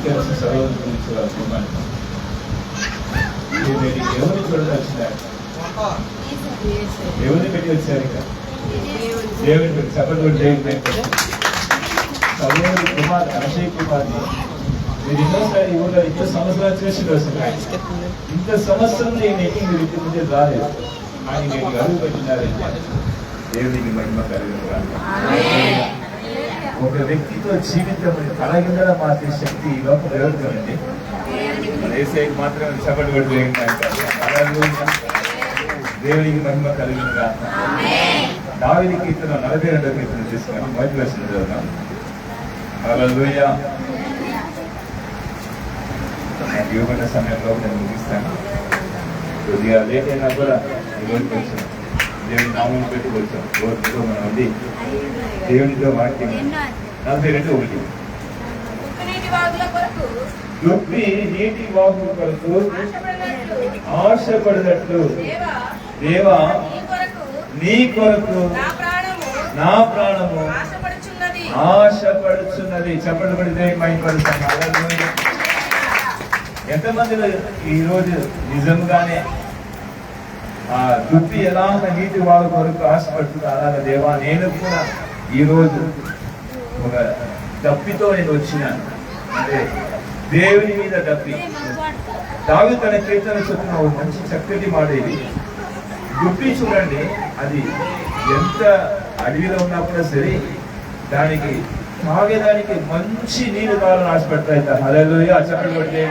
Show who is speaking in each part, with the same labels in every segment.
Speaker 1: తెలిసిన సర్వోన్నత గురించి వారు కుమారుడు ఎవరిని చూడని వచ్చినారు, ఎవరిని పెట్టి వచ్చారు, ఇక దేవుని పెట్టి సభలో దేవుని సర్వోన్నత కుమార్ అభిషేక్ కుమార్ని మీరు ఎన్నోసారి ఊళ్ళో ఇంత సంవత్సరాలు చేసి వస్తున్నారు. ఇంత సంవత్సరం నేను మీరు ఇంటి ముందే రాలేదు, కానీ నేను అడుగు పెట్టినారంటే దేవునికి మహిమ కలిగిన ఒక వ్యక్తితో జీవితం కలగిందల మార్చే శక్తి ఈ లోపల ఎవరికండి ఏసైకి మాత్రమే సపటి పడి దేవునికి మహిమ కలిగిన దావీదు కీర్తన 42వ కీర్తన తీసుకొని మొదటి వచనం చదువుతాం. హల్లెలూయా. నాకు ఇవ్వబడిన సమయంలో నేను ముగిస్తాను. కొద్దిగా లేట్ అయినా కూడా ఈరోజు వచ్చాను, దేవుని నామం పెట్టి వచ్చాను. రోజుతో మనం ఉంది దేవునితో వాక్యం 42:1 దుప్పి నీటి వాగు కొరకు ఆశపడినట్లు దేవా నీ కొరకు నా ప్రాణము ఆశపడుచున్నది. చెప్పబడి దేవుని మహిమపరుస్తాను. ఎంతమందిలో ఈరోజు నిజంగానే ఆ దుప్పి ఎలాగ నీటి వాగు కొరకు ఆశపడుతుంది, అలాగే దేవా నేను కూడా ఈరోజు ఒక దప్పితో నేను వచ్చినాను, అంటే దేవుని మీద దప్పి. దావీదు తన కీర్తన చొప్పున ఒక మంచి చక్కటి మాట ఇది. దుప్పి చూడండి, అది ఎంత అడవిలో ఉన్నా కూడా సరే దానికి తాగేదానికి మంచి నీళ్ళు కావాలని ఆశపడతాయి. హల్లెలూయా. చెప్పబడితే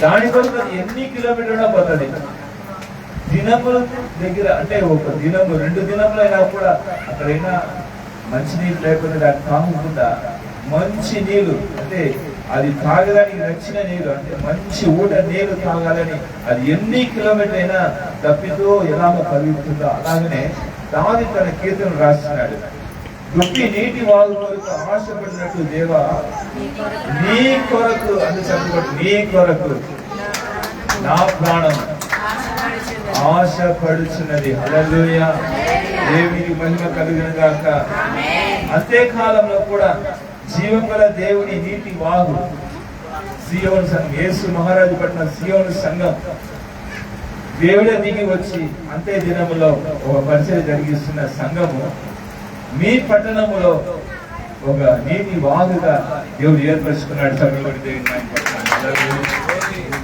Speaker 1: దాని కొరకు ఎన్ని కిలోమీటర్లు పోతుంది. దినముల దగ్గర అంటే ఒక దినము 2 దినములు అయినా కూడా అక్కడైనా మంచి నీళ్ళు లేకుండా దాన్ని తాగకుండా మంచి నీళ్ళు, అంటే అది తాగడానికి నచ్చిన నీళ్ళు, అంటే మంచి ఊట నీళ్ళు తాగాలని అది ఎన్ని కిలోమీటర్ అయినా తప్పితో ఎలాగ కలుగుతుందో అలాగనే దావీదు తన కీర్తన రాస్తున్నాడు. దుప్పి నీటి వాగు కొరకు ఆశపడినట్టు దేవా నీ కొరకు అని చెప్పబడి నీ కొరకు నా ప్రాణం ఆశపడుచున్నది. హల్లెలూయా. దేవునికి మహిమ కలుగును గాక. అంత్యకాలంలో కూడా జీవం గల దేవుని నీటి వాగు సియోను సంఘం, యేసు మహారాజు పట్టిన సియోను సంఘం దేవుడే దిగి వచ్చి అంత్య దినములో ఒక పరిచయం జరిగిస్తున్న సంఘము మీ పట్టణములో ఒక నీటి వాగుగా దేవుడు ఏర్పరుచుకున్నాడు. సభ్యుడు దేవుని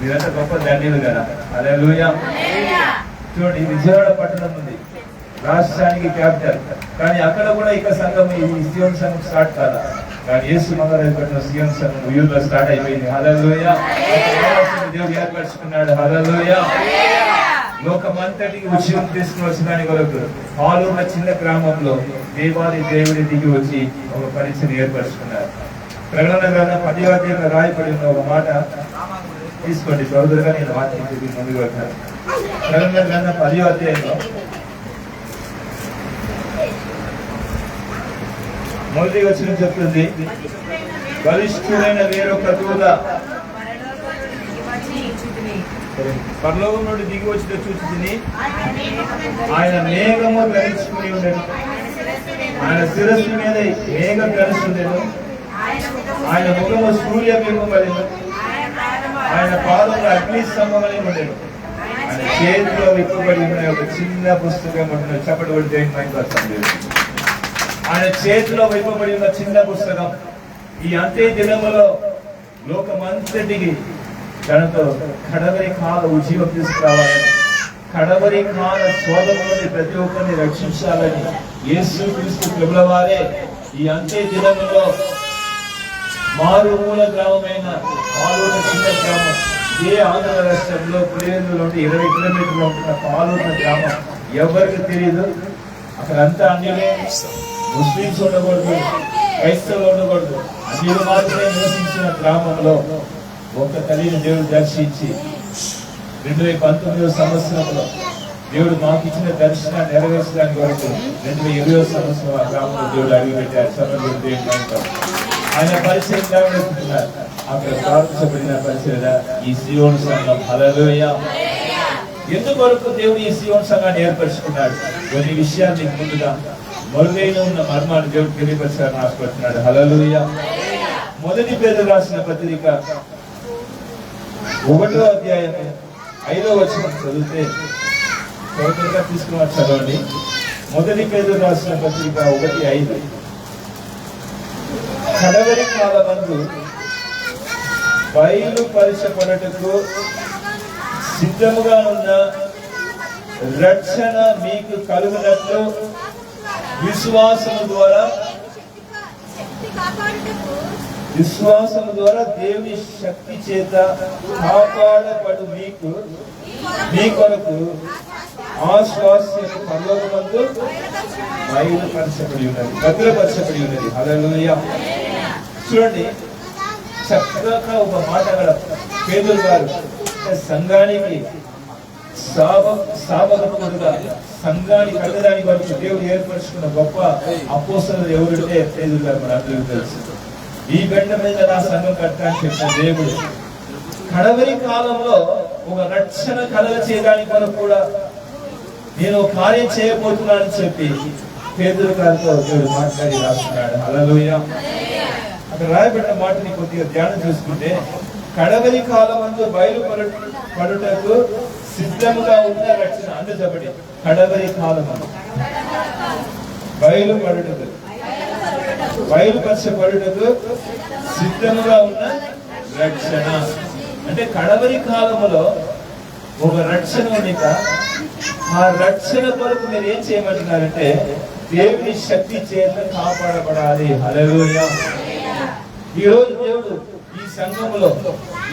Speaker 1: మీరంతా గొప్ప ధన్యులు కదా. హల్లెలూయా. చూడండి, విజయవాడ పట్టణం ఉంది, రాష్ట్రానికి క్యాపిటల్, కానీ అక్కడ కూడా ఇక సంఘం ఈ సియోను సంఘం స్టార్ట్ కాదా, కానీ యేసు మహారాజు పట్టిన సియోను సంఘం యూలో స్టార్ట్ అయిపోయింది. హల్లెలూయా. దేవుడు ఏర్పరుచుకున్నాడు. హల్లెలూయా. లోకమంతటికి ఉద్యోగం తీసుకుని వచ్చిన దాని కొరకు పాలూరున్న చిన్న గ్రామంలో దేవాది దేవుడి దిగి వచ్చి ఒక పరిచయం ఏర్పరుచుకున్నారు. ప్రకటన గ్రంథం 10వ అధ్యాయంలో రాయబడి ఉన్న ఒక మాట తీసుకోండి. సోదరుగా నేను వాక్యం చెప్పి ముందుకు వచ్చాను. ప్రకటన గ్రంథం 10వ అధ్యాయంలో మొదటి వచనం చెప్తుంది, బలిష్ఠుడైన వేరొక దూత పరలోకం నుండి దిగి వచ్చిన చూచి ఆయన మేఘము ధరించుకుని ఉండేది, ఆయన శిరస్సు మీద మేఘం ధరిస్తుండేను, ఆయన ముఖము సూర్య బింబమలేను, ఆయన పాదములు అగ్ని స్తంభమని ఉండేను, ఆయన చేతిలో విప్పబడి ఉన్న ఒక చిన్న పుస్తకం ఉంటుంది. చెప్పబడి దేవుని మహిమపరుస్తాను. ఆయన చేతిలో విప్పబడి ఉన్న చిన్న పుస్తకం ఈ అంత్య దినములో లోకమంతటికి తనతో కడవరి కాల ఉద్యోగం తీసుకురావాలని, కడవరి కాల శోధనలోని ప్రతి ఒక్కరిని రక్షించాలని యేసు క్రీస్తు ప్రభుల వారే ఈ అంత్య దినములో మారుమూల గ్రామమైన పాలూరు చిన్న గ్రామం, ఏ ఆంధ్ర రాష్ట్రంలో పులివెందులో 20 కిలోమీటర్లు ఉంటున్న పాలూరు గ్రామం ఎవరికి తెలియదు. అక్కడంతా అన్యులే, ముస్లింస్ ఉండకూడదు, క్రైస్తవులు ఉండకూడదు, అన్యులు మాత్రమే నివసించిన గ్రామంలో ఒక్క తల్లిని దేవుడు దర్శించి 2019వ సంవత్సరంలో దేవుడు మాకు ఇచ్చిన దర్శనాన్ని నెరవేర్చడానికి వరకు 2020వ సంవత్సరం ఆ గ్రామంలో దేవుడు అడుగుపెట్టారు. సమయంలో దేవుడు ఆయన పరిచయం నెరవేరుస్తున్నారు. అక్కడ ప్రారంభించబడిన పరిచయం ఈ సియోను సంఘం. హల్లెలూయా. ఎందుకొరకు దేవుడు ఈ సియోను సంఘాన్ని ఏర్పరచుకున్నాడు? కొన్ని విషయాలు ముందుగా మొదలైన ఉన్న మర్మాన్ని దేవుడు తెలియపరచాలని ఆశపడుతున్నాడు. హల్లెలూయా. మొదటి పేతురు రాసిన పత్రిక 1వ అధ్యాయం 5వ వచనం చదివితే త్వరగా తీసుకుని చదవండి. మొదటి పేతురు రాసిన పత్రిక 1:5. కడవరి కాలమందు బయలుపరచబడుటకు సిద్ధముగా ఉన్న రక్షణ మీకు కలుగునట్లు విశ్వాసము ద్వారా దేవుని శక్తి చేత కాపాడబడు మీ కొరకు ఆశ్వాస్యము పరలోకమందు బయలుపరచబడి ఉన్నది, భద్రపరచబడి ఉన్నది. హల్లెలూయా. చూడండి, చక్కగా ఒక మాట పేతురు గారు సంఘానికి సాధకుడుగా, సంఘాన్ని కట్టడానికి వరకు దేవుడు ఏర్పరచుకున్న గొప్ప అపోస్తలుడు ఎవరంటే పేతురు గారు. మన అందరికీ తెలుసు. ఈ గంట మీద నా సంఘం కట్టడానికి చెప్పిన దేవుడు కడవరి కాలంలో ఒక రక్షణ కలగ చేయడానికి వరకు కూడా నేను కార్యం చేయబోతున్నానని చెప్పి పేతురు గారితో దేవుడు మాట్లాడి రాస్తున్నాడు. హల్లెలూయా. అక్కడ రాయబడిన మాటని కొద్దిగా ధ్యానం చేసుకుంటే, కడవరి కాలమందు బయలుపడుటకు సిద్ధముగా ఉన్న రక్షణ అందజబడి. కడవరి కాలమందు బయలుపరచబడుటకు సిద్ధముగా ఉన్న రక్షణ అంటే కడవరి కాలములో ఒక రక్షణ ఉన్నక ఆ రక్షణ కొరకు మీరు ఏం చేయమంటున్నారంటే దేవుని శక్తి చేత కాపాడబడాలి. హల్లెలూయా. ఈ రోజు దేవుడు ఈ సంఘములో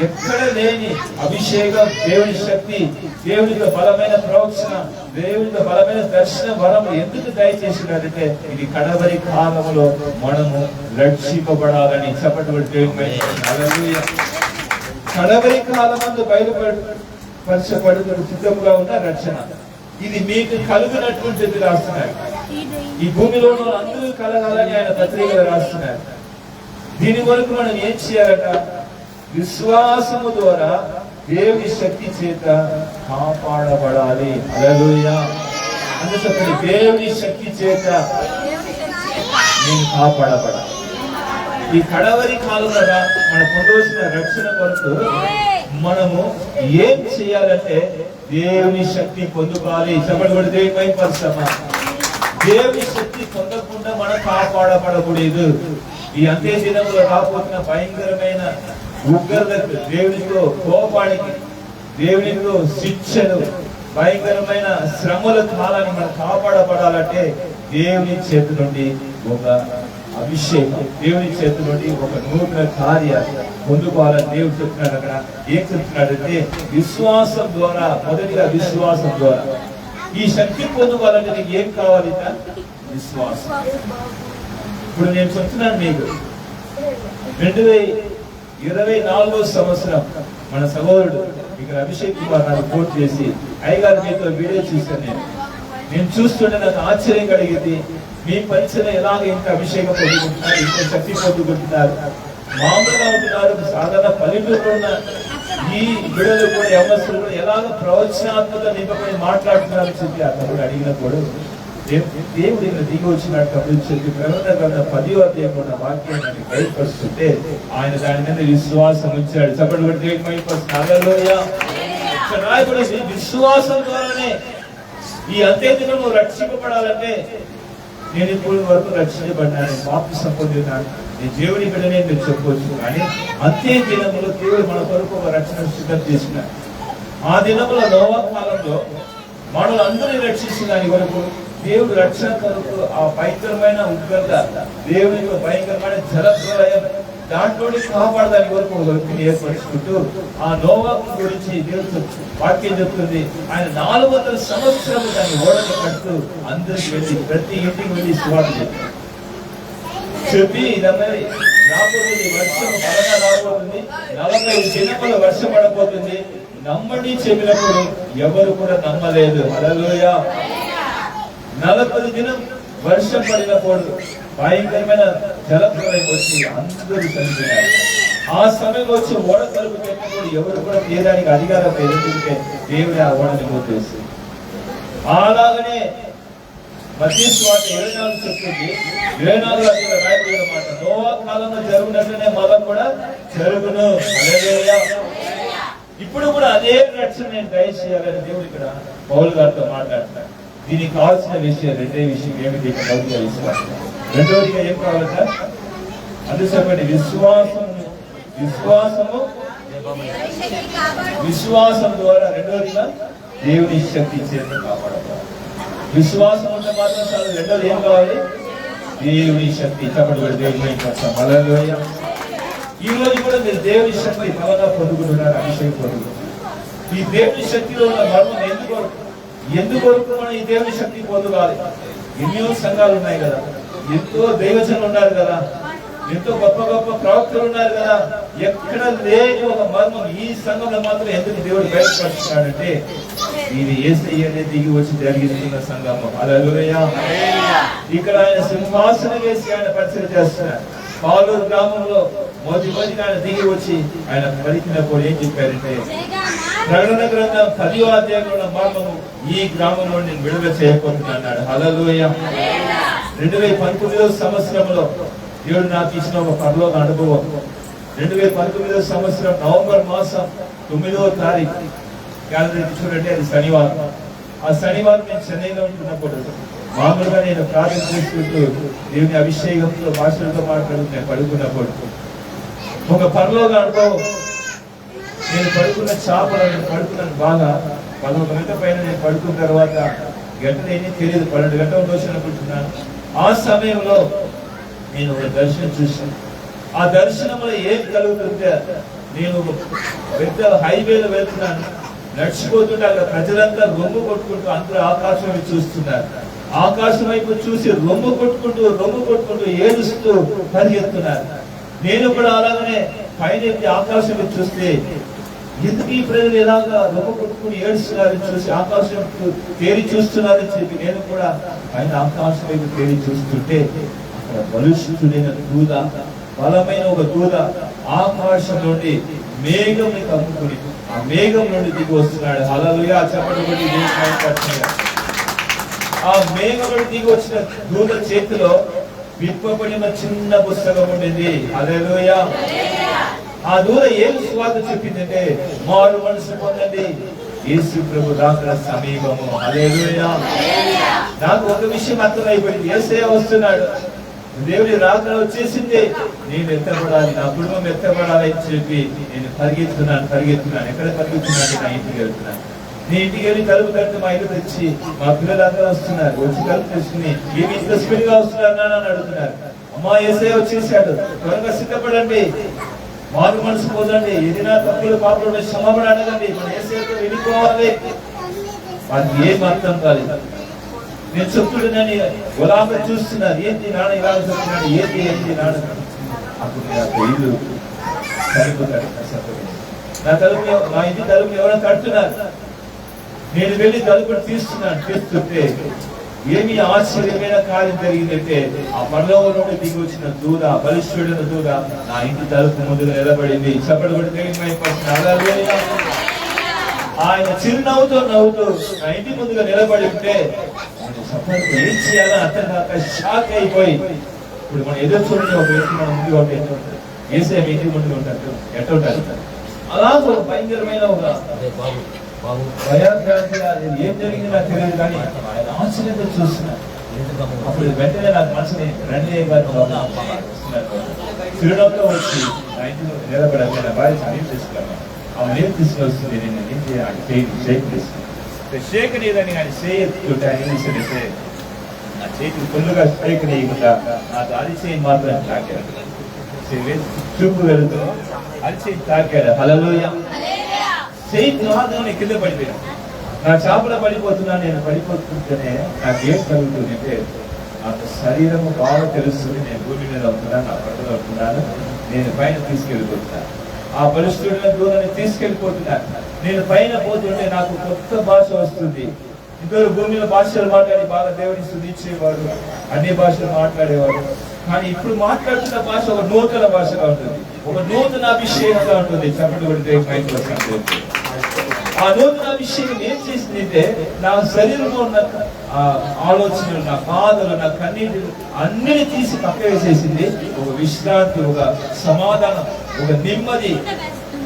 Speaker 1: ఎక్కడ లేని అభిషేకం, దేవుని శక్తి, దేవునితో బలమైన ప్రవచన, దేవునితో బలమైన దర్శన వరము ఎందుకు దయచేసినారంటే ఇది కడవరి కాలములో మనము రక్షింపబడాలని చెప్పటువంటి కడవరి కాలమందు బయలుపరచబడుతూ సిద్ధంగా ఉన్న రక్షణ ఇది మీకు కలుగునటువంటిది రాస్తున్నారు. ఈ భూమిలో అందరూ కలగాలని ఆయన పత్రికలు రాస్తున్నారు. దీని వరకు మనం ఏం చేయాలట? విశ్వాసము ద్వారా దేవుని శక్తి చేత కాపాడబడాలి. హల్లెలూయా. అందుకే దేవుని శక్తి చేత నేను కాపాడబడాలి. ఈ కడవరి కాలంలో మన పొందవలసిన రక్షణ కొరకు మనము ఏం చేయాలంటే దేవుని శక్తి పొందుకోవాలి. చెప్పబడి దేవుని మైపరచమా. దేవుని శక్తి పొందకుండా మనం కాపాడబడకూడదు. ఈ అంత్య దినంలో రాబోతున్న భయంకరమైన ఉగ్రతకు, దేవునితో కోపానికి, దేవునితో శిక్షను, భయంకరమైన శ్రమల కాలాన్ని మనం కాపాడబడాలంటే దేవుని చేతి నుండి ఒక అభిషేకం, దేవుని చేతి నుండి ఒక నూతన కార్యాలు పొందుకోవాలని దేవుడు చెప్తున్నాడు. అక్కడ ఏం చెప్తున్నాడంటే విశ్వాసం ద్వారా, మొదటిగా విశ్వాసం ద్వారా ఈ శక్తి పొందుకోవాలంటే నీకు ఏం కావాలి? విశ్వాసం. ఇప్పుడు నేను చెప్తున్నాను మీకు 2024 సంవత్సరం మన సహోదరుడు ఇక్కడ అభిషేక్ కుమార్ నాకు ఫోన్ చేసి, అయ్యగారు మీతో వీడియో చూశాను. నేను చూస్తుంటే నాకు ఆశ్చర్యం కలిగింది. మీ పరిచయం ఎలాగ ఇంత అభిషేకం పొందుకుంటున్నారు, ఇంత శక్తి పొందుకుంటున్నారు, మామూలుగా ఉంటున్నారు. సాధారణ పల్లెటూరులో ఉన్న ఈ బిడ్డలు కూడా, యవనస్తులు కూడా ఎలాగ ప్రవచనాత్మక నింపబడి మాట్లాడుతున్నారు చెప్పి ఆ తమ్ముడు అడిగినప్పుడు దేవుడు ఇక్కడ దిగి వచ్చినట్టు చెప్పి ప్రకటన గ్రంథం 10వ అధ్యాయంలో ఉన్న వాక్యాన్ని బయలుపరుస్తుంటే ఆయన దాని మీద విశ్వాసం ఉంచాడు. చెప్పండి. విశ్వాసం ద్వారానే ఈ అంత్య దినము రక్షింపబడాలంటే నేను ఇప్పుడు వరకు రక్షించబడ్డాను, బాప్తిసం పొందినాను, నేను దేవుని బిడ్డనే మీరు చెప్పవచ్చు. కానీ అంత్య దినములో దేవుడు మన కొరకు ఒక రక్షణ సిద్ధం చేసినాడు. ఆ దినముల నోవా కాలంలో మనల్ని అందరినీ రక్షించిన దాని వరకు దేవుడు రక్షణ కొరకు ఆ భయంకరమైన ఉగ్రత, దేవుని భయంకరమైన జలప్రలయం, దాంట్లోనే కాపాడడానికి వరకు ఒక వ్యక్తిని ఏర్పరుచుకుంటూ ఆ నోవా గురించి దేవుడు వాక్యం చెప్తుంది. ఆయన 400 సంవత్సరాలు దాన్ని ఓడని కడుతూ అందరికి వెళ్ళి ప్రతి ఇంటికి వెళ్ళి సువార్త చెప్పి ఇదన్నది రాబోతుంది, వర్షం బలంగా రాబోతుంది, 40 దినముల వర్షం పడబోతుంది. నమ్మని చెప్పినప్పుడు ఎవరు కూడా నమ్మలేదు. హల్లెలూయా. 40 దినం వర్షం పడినప్పుడు భయంకరమైన జలప్రలయం వచ్చి అందరూ చనిపోయారు. ఆ సమయంలో వచ్చి ఓడ తలుపు పెట్టినప్పుడు ఎవరు కూడా తీయడానికి అధికారం లేదు. దేవుడే ఆ ఓడని మూసేసి అలాగనే మత్తయి సువార్త 24 చెప్తుంది. 24 అధ్యాయంలో రాయబడిన మాట, నోవా కాలంలో జరుగునట్లనే మళ్ళా కూడా జరుగును. హల్లెలూయా. ఇప్పుడు కూడా అదే రక్షణ నేను దయచేయాలని దేవుడు ఇక్కడ పౌలు గారితో మాట్లాడతాడు. దీనికి కావాల్సిన విషయం రెండే విషయం ఏమిటి? రెండవదిగా ఏం కావాలి సార్? అది చెప్పండి. విశ్వాసం ద్వారా రెండవదిగా దేవుని శక్తి చేత కాపాడతారు. విశ్వాసం ఉంటే మాత్రం చాలు. రెండోది ఏం కావాలి? దేవుని శక్తి. చెప్పండి దేవుని కోసం. హల్లెలూయా. ఈ రోజు కూడా మీరు దేవుని శక్తి బలంగా పొందుకుంటున్నారు, అభిషేకం పొందుకుంటున్నారు. ఈ దేవుని శక్తిలో ఉన్న మర్మం ఎందుకు మనం ఈ దేవుని శక్తి పొందుకోవాలి? ఎన్నో సంఘాలు ఉన్నాయి కదా, ఎంతో దైవజనులు ఉన్నారు కదా, ఎంతో గొప్ప గొప్ప ప్రవక్తలు ఉన్నారు కదా. ఎక్కడ లేని ఒక మర్మం ఈ సంఘంలో మాత్రం ఎందుకు దేవుడు బయటపడుతున్నాడంటే, ఇది యేసయ్యనే దిగి వచ్చి జరిగిస్తున్న సంఘము. హల్లెలూయా. ఇక్కడ ఆయన సింహాసనం వేసి ఆయన పరిచయం చేస్తున్నారు. పాలూరు గ్రామంలో మొదటి ఆయన దిగి వచ్చి ఆయన పలికినప్పుడు ఏం చెప్పారంటే, ప్రకటన గ్రంథం 10వ అధ్యాయంలో మర్మము ఈ గ్రామంలో నేను విడుదల చేయకపోతున్నాడు. హల్లెలూయా. 2019వ సంవత్సరంలో దేవుడు నాకు ఇచ్చిన ఒక పరలోక అనుభవం. 2019వ సంవత్సరం నవంబర్ మాసం 9వ తారీఖు క్యాలెండర్ చూడండి, అది శనివారం. ఆ శనివారం నేను చెన్నైలో ఉంటున్నప్పుడు మామూలుగా నేను ప్రార్థన చేసుకుంటూ దేవుని అభిషేకంతో భాషలతో మాట్లాడుతూ నేను పడుకున్నప్పుడు ఒక పరలోక అనుభవం. నేను పడుకున్న చాపలు నేను పడుకున్నాను బాగా. 11 గంటల పైన నేను పడుకున్న తర్వాత గంటలు ఏమీ తెలియదు, 12 గంటల రోజు అనుకుంటున్నాను. ఆ సమయంలో నేను ఒక దర్శనం చూశాను. ఆ దర్శనంలో ఏం కలుగుతుంటే, నేను పెద్ద హైవేలో వెళ్తున్నాను, నడిచిపోతుంటే అక్కడ ప్రజలంతా రొమ్ము కొట్టుకుంటూ అందరూ ఆకాశం వైపు చూస్తున్నారు. ఆకాశం వైపు చూసి రొమ్ము కొట్టుకుంటూ ఏడుస్తూ పరిగెత్తున్నారు. నేను కూడా అలాగనే పైన ఆకాశం వైపు చూస్తే, ఎందుకు ఈ ప్రజలు ఎలాగా రొమ్ము కొట్టుకుని ఏడుస్తున్నారని చూసి ఆకాశం తేరి చూస్తున్నారని చెప్పి నేను కూడా పైన ఆకాశం వైపు తేరి చూస్తుంటే, అక్కడ బలుష్ఠుడైన దూత, బలమైన ఒక దూత ఆకాశం నుండి మేఘం కమ్ముకుని ఆ మేఘం నుండి దిగి వస్తున్నాడు. హల్లెలూయా. చెప్పబడి ఆ మేఘం నుండి దిగి వచ్చిన దూత చేతిలో విప్పబడిన చిన్న పుస్తకం ఉండింది. హల్లెలూయా. ఆ దూత ఏం సువార్త చెప్పిందంటే, మారు మనసు పొందండి, యేసు ప్రభు రాకడ సమీపము. హల్లెలూయా. నాకు ఒక విషయం అర్థమైపోయింది, యేసయ్య వస్తున్నాడు, దేవుడి రాకడ వచ్చేసింది, నేను ఎత్తబడాలి, నా కుటుంబం ఎత్తబడాలి అని చెప్పి నేను పరిగెత్తున్నాను. ఎక్కడ పరిగెత్తున్నాను? నా ఇంటికి వెళ్తున్నాను. నీ ఇంటికి వెళ్ళి తలుపు తట్టి మా ఇల్లు తెచ్చి మా పిల్లలందరూ వస్తున్నారు. వచ్చి తలుపు తెచ్చుకుని ఏమి ఇంత స్పీడ్ గా వస్తున్నారు అని అడుగుతున్నారు. అమ్మా యేసయ్య వచ్చేసాడు, త్వరగా సిద్ధపడండి, మారు మనసు పోదండి, ఏదైనా తప్పులు పాపలు క్షమాపణ అడగండి, మన యేసయ్యతో వెళ్ళిపోవాలి. వారికి ఏం అర్థం కాలేదు. నేను చెప్తున్నాను, గులాబీ చూస్తున్నారు, ఏంటి నాన్న ఇలా చెప్తున్నాడు, ఏంటి నాన్న. అప్పుడు ఇల్లు సరిపోతాడు. నా ఇంటి తలుపు ఎవరైనా కడుతున్నారు. నేను వెళ్ళి తలుపుని తీస్తుంటే ఏమి ఆశ్చర్యమైన కార్యం జరిగిందంటే, ఆ పరలోకం నుండి దిగి వచ్చిన దూత, బలిష్ఠుడైన దూత నా ఇంటి తలుపు ముందు నిలబడింది. చెప్పబడి ఆయన చిరునవ్వుతో నవ్వుతూ నా ఇంటి ముందుగా నిలబడి ఉంటే ఏం చేయాలో అర్థం కాక షాక్ అయిపోయి, ఇప్పుడు మనం ఎదురు చూడండి, ఒక వ్యక్తి మన ముందుగా ఉంటే ఏసే మీ ఇంటి ముందుగా ఉంటారు, ఎట్లా ఉంటారు. అలాగ ఒక భయంకరమైన ఒక భయాభ్రాంతి, ఏం జరిగింది నాకు తెలియదు, కానీ ఆయన ఆశ్చర్యంతో చూస్తున్నారు. అప్పుడు వెంటనే నాకు మనసుని రండి చిరునవ్వుతో వచ్చి నా ఇంటిలో నిలబడాలి, నా భార్య సమయం తీసుకున్నాను. ఆమె నేను తీసుకొస్తుంది, నేను ఏం చేయాలి, షేక్ తీసుకున్నాను. షేక్ నీదని ఆయన చేయొద్దు, నా చేతి ఫుల్లుగా షేక్ నీయకుండా నాకు అరిచేయి మాత్రం తాకాడు. చూపు వెళుతూ అరిచేయి తాకాడు. హల్లెలూయా. చేయి మాత్రం కింద పడిపోయాను. నా చేపల పడిపోతున్నాను. నేను పడిపోతుంటేనే నాకు ఏం కలుగుతుందంటే, నాకు శరీరము బాగా తెలుస్తుంది, నేను భూమి మీద అవుతున్నాను, నా పట్టుదల అవుతున్నాను, నేను పైన తీసుకెళ్ళిపోతున్నాను. ఆ బలిష్ఠుడైన దూతని తీసుకెళ్ళిపోతున్నాను. నేను పైన పోతుంటే నాకు కొత్త భాష వస్తుంది. ఇద్దరు భూమిలో భాషలు మాట్లాడి బాగా దేవుని స్తుతించేవాడు, అన్ని భాషలు మాట్లాడేవాడు. కానీ ఇప్పుడు మాట్లాడుతున్న భాష ఒక నూతన భాషగా ఉంటుంది, ఒక నూతన అభిషేకంగా ఉంటుంది. చెప్పండి. ఆ నూతన అభిషేకం ఏం చేసిందంటే నా శరీరంలో ఉన్న ఆలోచనలు, నా బాధలు, నా కన్నీళ్ళు అన్నిని తీసి పక్క వేసేసింది. ఒక విశ్రాంతి, ఒక సమాధానం, ఒక నెమ్మది,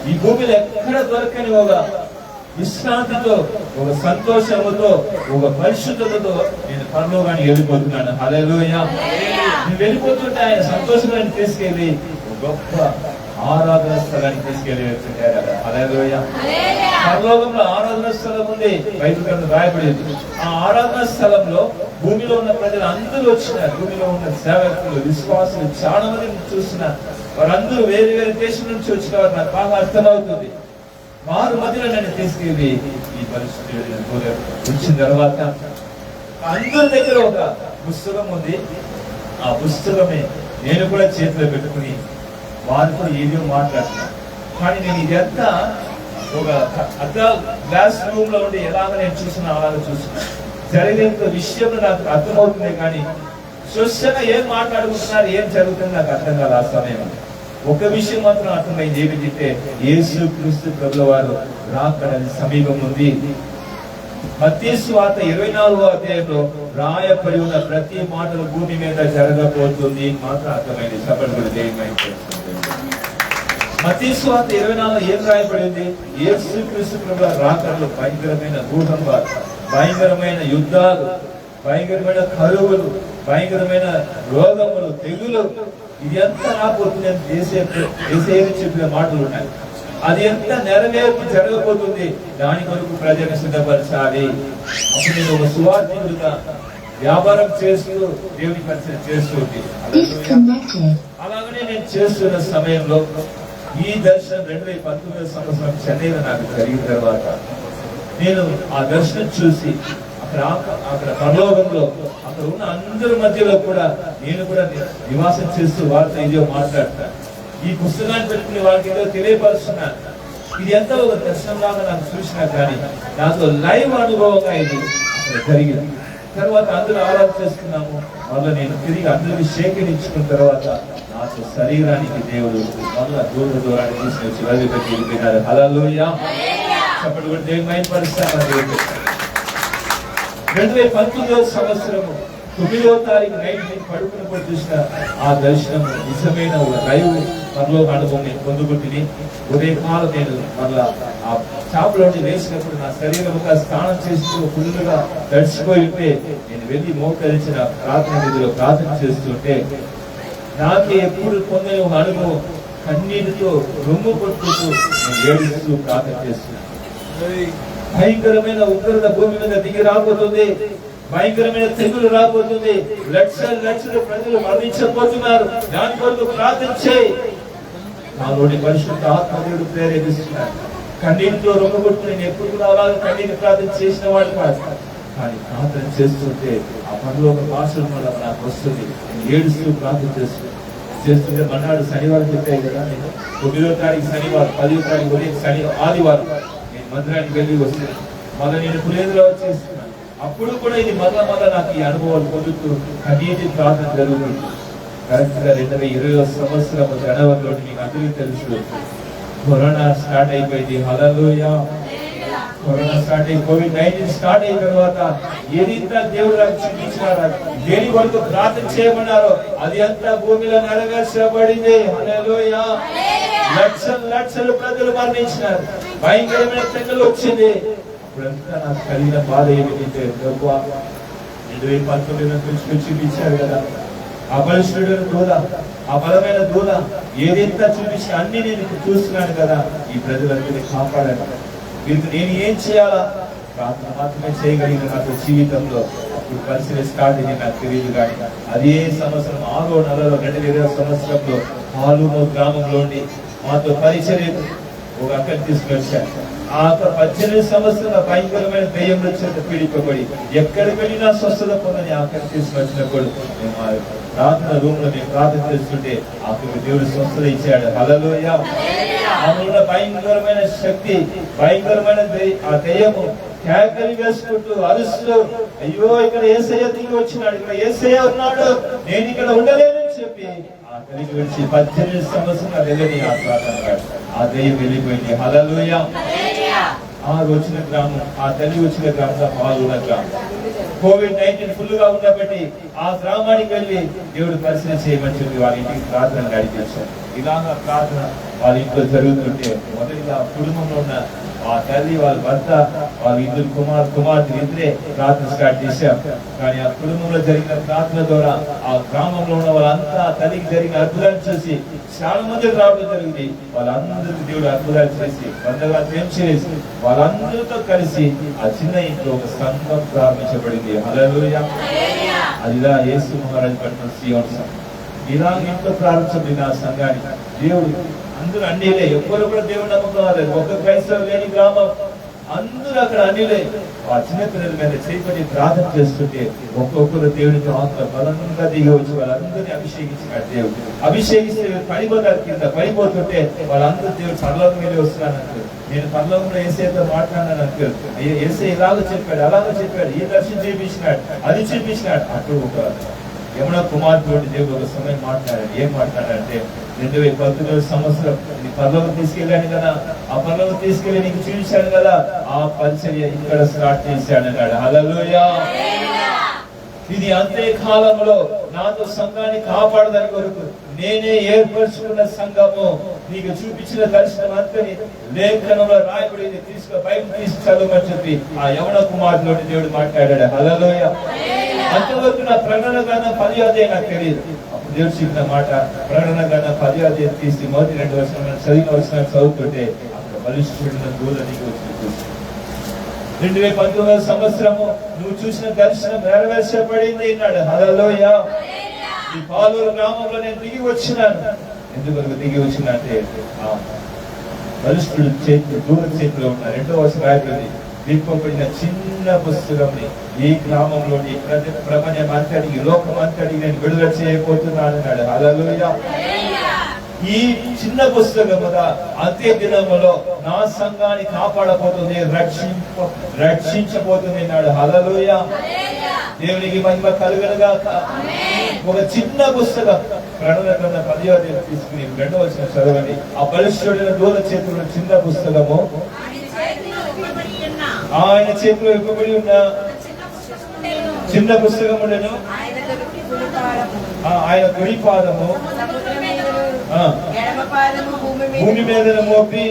Speaker 1: ఈ భూమిలో ఎక్కడ దొరకని ఒక విశ్రాంతితో, ఒక సంతోషముతో, ఒక పరిశుద్ధతతో నేను పరలోకానికి వెళ్ళిపోతున్నాను. హల్లెలూయా. నేను వెళ్ళిపోతుంటే ఆయన సంతోషాన్ని తీసుకెళ్ళి ఒక గొప్ప ఆరాధన స్థలానికి తీసుకెళ్ళి వెళ్తుంటారు కదా. హల్లెలూయా. పరలోకంలో ఆరాధన స్థలం ఉంది, బైబిల్ గ్రంథం రాయబడింది. ఆ ఆరాధన స్థలంలో భూమిలో ఉన్న ప్రజలు అందరూ వచ్చినారు. భూమిలో ఉన్న సేవకులు, విశ్వాసులు చాలా మంది చూస్తున్నారు. వారందరూ వేరే వేరే దేశం నుంచి వచ్చిన వారు నాకు బాగా అర్థమవుతుంది. వారు మధ్యలో నన్ను తీసుకెళ్ళి ఈ పరిస్థితి వచ్చిన తర్వాత అందరి దగ్గర ఒక పుస్తకం ఉంది. ఆ పుస్తకమే నేను కూడా చేతిలో పెట్టుకుని వారితో ఏదో మాట్లాడుతున్నాను. కానీ నేను ఇదంతా ఒక గ్లాస్ రూమ్ లో ఉండి ఎలాగ నేను చూస్తున్నా అలాగ చూస్తున్నా. జరిగిన విషయం నాకు అర్థమవుతుంది, కానీ స్వచ్ఛంగా ఏం మాట్లాడుకుంటున్నారు, ఏం జరుగుతుంది నాకు అర్థం కాదు. ఆ సమయం ఒక విషయం మాత్రం అర్థమైంది. ఏమిటంటే యేసు క్రీస్తు ప్రభుల వారు రాకడ సమీపం ఉంది. మత్తయి సువార్త 24వ అధ్యాయంలో రాయబడి ఉన్న ప్రతి మాటలు భూమి మీద జరగబోతుంది మాత్రం అర్థమైంది. సపర్లు మత్తయి సువార్త 24 ఏం రాయబడింది? యేసు క్రీస్తు ప్రభుల రాకడలో భయంకరమైన భూకంపాలు, భయంకరమైన యుద్ధాలు, భయంకరమైన కరువులు, భయంకరమైన రోగములు, తెగులు, ఇది ఎంత రాబోతుంది అని దేశేని చెప్పిన మాటలు ఉన్నాయి. అది ఎంత నెరవేర్పు జరగబోతుంది, దాని కొరకు ప్రజలను సిద్ధపరచాలి. అప్పుడు నేను ఒక సువార్థికుడిగా వ్యాపారం చేస్తూ దేవుని పరిచయం చేస్తుంది. అలాగనే నేను చేస్తున్న సమయంలో ఈ దర్శనం 2019 సంవత్సరం చెన్నైలో నాకు జరిగిన తర్వాత నేను ఆ దర్శనం చూసి అక్కడ పరలోకంలో అక్కడ ఉన్న అందరి మధ్యలో కూడా నేను కూడా నివాసం చేస్తూ వారితో ఏదో మాట్లాడతాను. ఈ పుస్తకాన్ని పెట్టుకుని వాళ్ళకి ఏదో తెలియపరుస్తున్నాను. ఇది ఎంతో ఒక దర్శనం లాగా నాకు చూసినా కానీ నాకు లైవ్ అనుభవంగా ఇది జరిగింది. తర్వాత అందరూ ఆరాధన చేసుకున్నాము. మళ్ళీ నేను తిరిగి అందరికీ సేకరించుకున్న తర్వాత నాకు శరీరానికి దేవుడు మళ్ళా దూరాన్ని తీసుకొచ్చి వదిలిపెట్టి వెళ్ళిపోయినారు. హల్లెలూయా. అప్పుడు కూడా దేవుని మహిమపరుస్తాను. 2019వ సంవత్సరము 9వ తారీఖు నైట్ నేను పడుకున్నప్పుడు చూసిన ఆ దర్శనం నిజమైన ఒక లైవ్ పరలోక అనుభవం నేను పొందుకుంటుని. ఉదయకాలం నేను మళ్ళా ఆ చాపలోని వేసినప్పుడు నా శరీరం స్నానం చేస్తూ ఫుల్లుగా తడిసిపోయి ఉంటే నేను వెళ్ళి మోకరించిన ప్రార్థన గదిలో ప్రార్థన చేస్తుంటే నాకే ఎప్పుడు పొందని ఒక అనుభవం, కన్నీటితో రొమ్ము కొట్టుతూ నేను ఏడుస్తూ ప్రార్థన చేస్తున్నాను. భయంకరమైన ఉగ్రత భూమి మీద దిగి రాబోతుంది, భయంకరమైన తెగులు రాబోతుంది, లక్షల ప్రజలు మరణించబోతున్నారు. దాని కొరకు ప్రార్థన చేయి. నాలోని పరిశుద్ధ ఆత్మదేవుడు ప్రేరేపిస్తున్నారు. కన్నీటితో రొమ్మగొట్టు నేను ఎప్పుడు కూడా అలాగే కన్నీటి ప్రార్థన చేసిన వాడు కాదు, కానీ ప్రార్థన చేస్తుంటే ఆ పనిలో భాషల వల్ల నాకు వస్తుంది. నేను ఏడుస్తూ ప్రార్థన చేస్తుంటే మన్నాడు శనివారం చెప్పాయి కదా, నేను 9వ తారీఖు శనివారం, 10వ తారీఖు ఉదయం ఆదివారం నేను మందిరానికి వెళ్ళి వస్తున్నాను. మళ్ళీ నేను పులేదులో వచ్చేస్తున్నాను. అప్పుడు కూడా ఇది మళ్ళా నాకు ఈ అనుభవాలు పొందుతూ కన్నీటి ప్రార్థన జరుగుతుంది. కరెక్ట్ గా 2020వ సంవత్సరం జనవరిలో మీకు అందరికీ తెలుసు కరోనా స్టార్ట్ అయిపోయింది. హల్లెలూయా. కరోనా స్టార్ట్ అయ్యి COVID-19 స్టార్ట్ అయిన తర్వాత ఏదైతే దేవుడు చూపించారో, దేని వరకు ప్రార్థన చేయమన్నారో అది అంతా భూమిలో నెరవేర్చబడింది. హల్లెలూయా. లక్షలు ప్రజలు మరణించినారు. భయంకరమైన తెగులు వచ్చింది. అప్పుడంతా నాకు కలిగిన బాధ ఏమిటంటే 2019 చూపించారు కదా ఆ బలిష్ఠుడైన దూల, ఆ బలమైన దూల ఏదైతే చూపించి అన్ని నేను చూస్తున్నాను కదా, ఈ ప్రజలందరినీ కాపాడాను. వీరికి నేను ఏం చేయాలా? ప్రార్థన మాత్రమే చేయగలిగిన నాకు జీవితంలో. అప్పుడు పరిస్థితి స్టార్ట్ అయింది నాకు తెలియదు, కానీ అదే సంవత్సరం 6వ నెలలో 2020వ సంవత్సరంలో పాలూరు గ్రామంలోని మాతో పరిచర్య ఒక అక్కడికి తీసుకొచ్చాను. ఆ 18 సంవత్సరాల భయంకరమైన దయ్యంలో చేత పీడిపబడి ఎక్కడికి వెళ్ళినా స్వస్థత పొందని అక్కడికి తీసుకొచ్చినప్పుడు మేము ఆ ప్రార్థన రూమ్ లో మేము ప్రార్థన చేస్తుంటే అక్కడికి దేవుడు స్వస్థత ఇచ్చాడు. హల్లెలూయా. ఆమెలో భయంకరమైన శక్తి, భయంకరమైన ఆ దయ్యము కేకలు వేసుకుంటూ అరుస్తూ, అయ్యో ఇక్కడ యేసయ్య దిగి వచ్చినాడు, ఇక్కడ యేసయ్య ఉన్నాడు, నేను ఇక్కడ ఉండలేనని చెప్పి ఆ తల్లికి విడిచి 18 సంవత్సరాలు వెళ్ళని ఆ ప్రార్థన ఆ దయ్యం వెళ్ళిపోయింది. హల్లెలూయా. ఆ వచ్చిన గ్రామం, ఆ తల్లి వచ్చిన గ్రామంగా పాల్గొన్న గ్రామం. COVID-19 ఫుల్ గా ఉన్నప్పటి ఆ గ్రామానికి వెళ్ళి దేవుడు పరిశీలన చేయమని చెప్పి వాళ్ళ ఇంటికి ప్రార్థన నడిపించారు. ఇలాగా ప్రార్థన వాళ్ళ ఇంట్లో జరుగుతుంటే మొదటిగా కుటుంబంలో ఉన్న ఆ తల్లి, వాళ్ళ భర్త, వాళ్ళ ఇద్దరు కుమార్తెలు ఇద్దరే ప్రార్థన స్టార్ట్ చేశాం. కానీ ఆ కుటుంబంలో జరిగిన ప్రార్థన ద్వారా ఆ గ్రామంలో ఉన్న వాళ్ళంతా తల్లికి జరిగిన అద్భుతాలు చూసి చాలా మంది రావడం జరిగింది. వాళ్ళందరికీ దేవుడు అద్భుతాలు చేసి బంధుగా ప్రేమ చేసి వాళ్ళందరితో కలిసి ఆ చిన్న ఇంట్లో ఒక సంఘం ప్రారంభించబడింది. హల్లెలూయా. అదిలా యేసు మహారాజు పట్టిన సీయోను సంఘం. ఇలా ఇంట్లో ప్రారంభించబడిన ఆ సంఘాన్ని దేవుడు అందరూ అన్నిలే, ఎవ్వరు కూడా దేవుడు నమ్మకం రాలేదు. ఒక్క క్రైస్తవులు లేని గ్రామం, అందరూ అక్కడ అన్నిలే. ఆ చిన్నపిల్లల మీద చేపట్టి ప్రార్థన చేస్తుంటే ఒక్కొక్కరు దేవుడికి ఆత్మ బలంగా దిగి వచ్చి వాళ్ళందరినీ అభిషేకించినాడు. దేవుడు అభిషేకిస్తే పడిపోతారు, కింద పడిపోతుంటే వాళ్ళందరూ దేవుడు పరలోకం వెళ్ళి వస్తున్నానంటారు. నేను పరలోకంలో ఏసైతో మాట్లాడినాను అంటారు. ఏసై ఇలాగ చెప్పాడు, అలాగ చెప్పాడు, ఈ దర్శనం చూపించినాడు, అది చూపించినాడు. అటు ఒక యమున కుమార్తె దేవుడు ఒక సమయం మాట్లాడాడు. ఏం మాట్లాడాడంటే 2019 సంవత్సరం పరలోకం తీసుకెళ్ళాను కదా, ఆ పరలోకం తీసుకెళ్ళి నీకు చూపించాను కదా, ఆ పరిచర్య ఇక్కడ స్టార్ట్ చేశాడు అన్నాడు. హల్లెలూయా. ఇది అంతే కాలంలో నాతో సంఘాన్ని కాపాడదని కొరకు నేనే ఏర్పరచుకున్న సంఘము, నీకు చూపించిన దర్శనం అంతని లేఖనంలో రాయబడింది, బైబిల్ తీసి చదవమని చెప్పి ఆ యవన కుమారుడు దేవుడు మాట్లాడాడు. హల్లెలూయా. అంతవరకు నా ప్రకటన గ్రంథం 10వ అధ్యాయం నాకు తెలియదు. అప్పుడు దేవుడు చెప్పిన మాట, ప్రకటన గ్రంథం 10వ అధ్యాయం తీసి మొదటి 2 వచనాలు చదివిన వచనాలు చదువుతుంటే అక్కడ బలిష్ఠుడిన దూల నీకు వచ్చింది. 2019 సంవత్సరము నువ్వు చూసిన దర్శనం నెరవేర్చబడింది అన్నాడు. హల్లెలూయా. ఈ పాలూరు గ్రామంలో నేను దిగి వచ్చినాను. ఎందుకు దిగి వచ్చినా అంటే ఆ బలిష్ఠుడు చేతి దూర చేతిలో ఉన్న 2వ వచనం రాయబడింది, విప్పబడిన చిన్న పుస్తకంని ఈ గ్రామంలోని ప్రపంచం అంతటికి, లోకం అంతటికి నేను విడుదల చేయబోతున్నాను అన్నాడు. హల్లెలూయా. ఈ చిన్న పుస్తకం అంత్య దినములో నా సంఘాన్ని కాపాడబోతుంది, రక్షించబోతుంది అన్నాడు. హల్లెలూయా. దేవునికి మహిమ కలుగునుగాక. ఒక చిన్న పుస్తకం ప్రకటన గ్రంథం 10వ అధ్యాయం తీసుకుని 2వ వచనం చదవండి. ఆ బలిష్ఠుడైన దూల చేతిలో చిన్న పుస్తకము ఆయన చేతిలో ఇవ్వబడి ఉన్న చిన్న పుస్తకములను ఆయన కుడి పాదము భూమి మీద మోపి